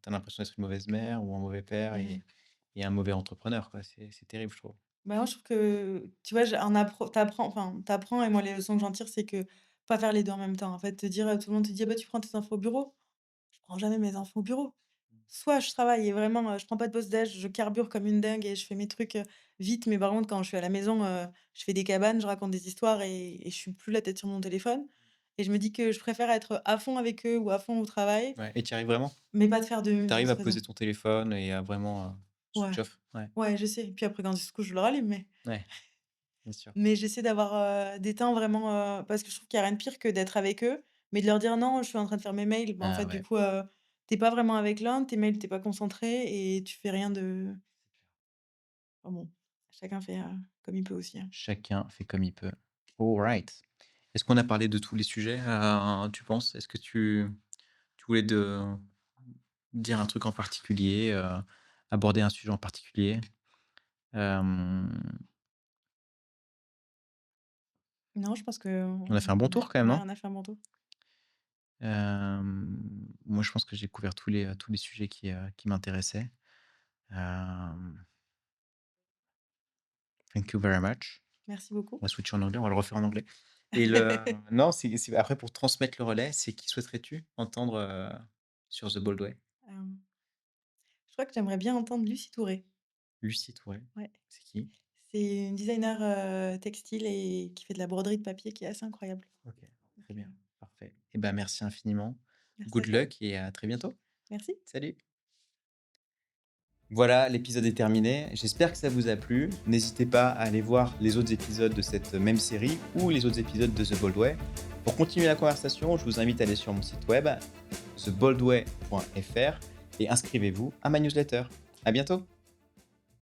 tu l'impression d'être une mauvaise mère ou un mauvais père Mmh. et un mauvais entrepreneur, quoi. C'est terrible, je trouve. Bah, moi, je trouve que, tu vois, tu apprends et moi, les leçons que j'en tire, c'est que pas faire les 2 en même temps. En fait, te dire, tout le monde te dit: «Ah bah, tu prends tes enfants au bureau». Je prends jamais mes enfants au bureau. Soit je travaille et vraiment, je prends pas de pause déj, je carbure comme une dingue et je fais mes trucs, vite, mais par contre, quand je suis à la maison, je fais des cabanes, je raconte des histoires et je suis plus la tête sur mon téléphone et je me dis que je préfère être à fond avec eux ou à fond au travail, Ouais et tu y arrives vraiment? mais pas de faire de Tu arrives à multi-livraison. poser ton téléphone et à vraiment, Ouais, switch off. Ouais, ouais, je sais. Puis après quand il se couche, je le rallume, ouais, bien sûr. mais j'essaie d'avoir, des temps vraiment, parce que je trouve qu'il y a rien de pire que d'être avec eux, mais de leur dire: «Non, je suis en train de faire mes mails». Bah, en Ah fait, du ouais, coup, tu pas vraiment avec l'un, tes mails, t'es pas concentré et tu fais rien de enfin bon, chacun fait, comme il peut aussi, hein. chacun fait comme il peut. Alright. Est-ce qu'on a parlé de tous les sujets, tu penses? Est-ce que tu voulais dire un truc en particulier, aborder un sujet en particulier? Hem, Non, je pense on a fait un bon tour quand même, ouais, non? on a fait un bon tour. Moi, je pense que j'ai couvert tous les sujets qui m'intéressaient. Hem, Thank you very much. Merci On beaucoup. va switcher en anglais, on va le refaire en anglais et non, c'est après pour transmettre le relais, c'est qui souhaiterais-tu entendre, sur The Bold Way? Hem, je crois que j'aimerais bien entendre Lucie Touré. Lucie Touré, Ouais. c'est qui? C'est une designer, textile et qui fait de la broderie de papier qui est assez incroyable. OK, Donc, très bien, parfait et ben, merci infiniment. merci à Good toi. luck et à très bientôt. Merci. Salut. Voilà, l'épisode est terminé. J'espère que ça vous a plu. N'hésitez pas à aller voir les autres épisodes de cette même série ou les autres épisodes de The Bold Way. Pour continuer la conversation, je vous invite à aller sur mon site web theboldway.fr et inscrivez-vous à ma newsletter. À bientôt.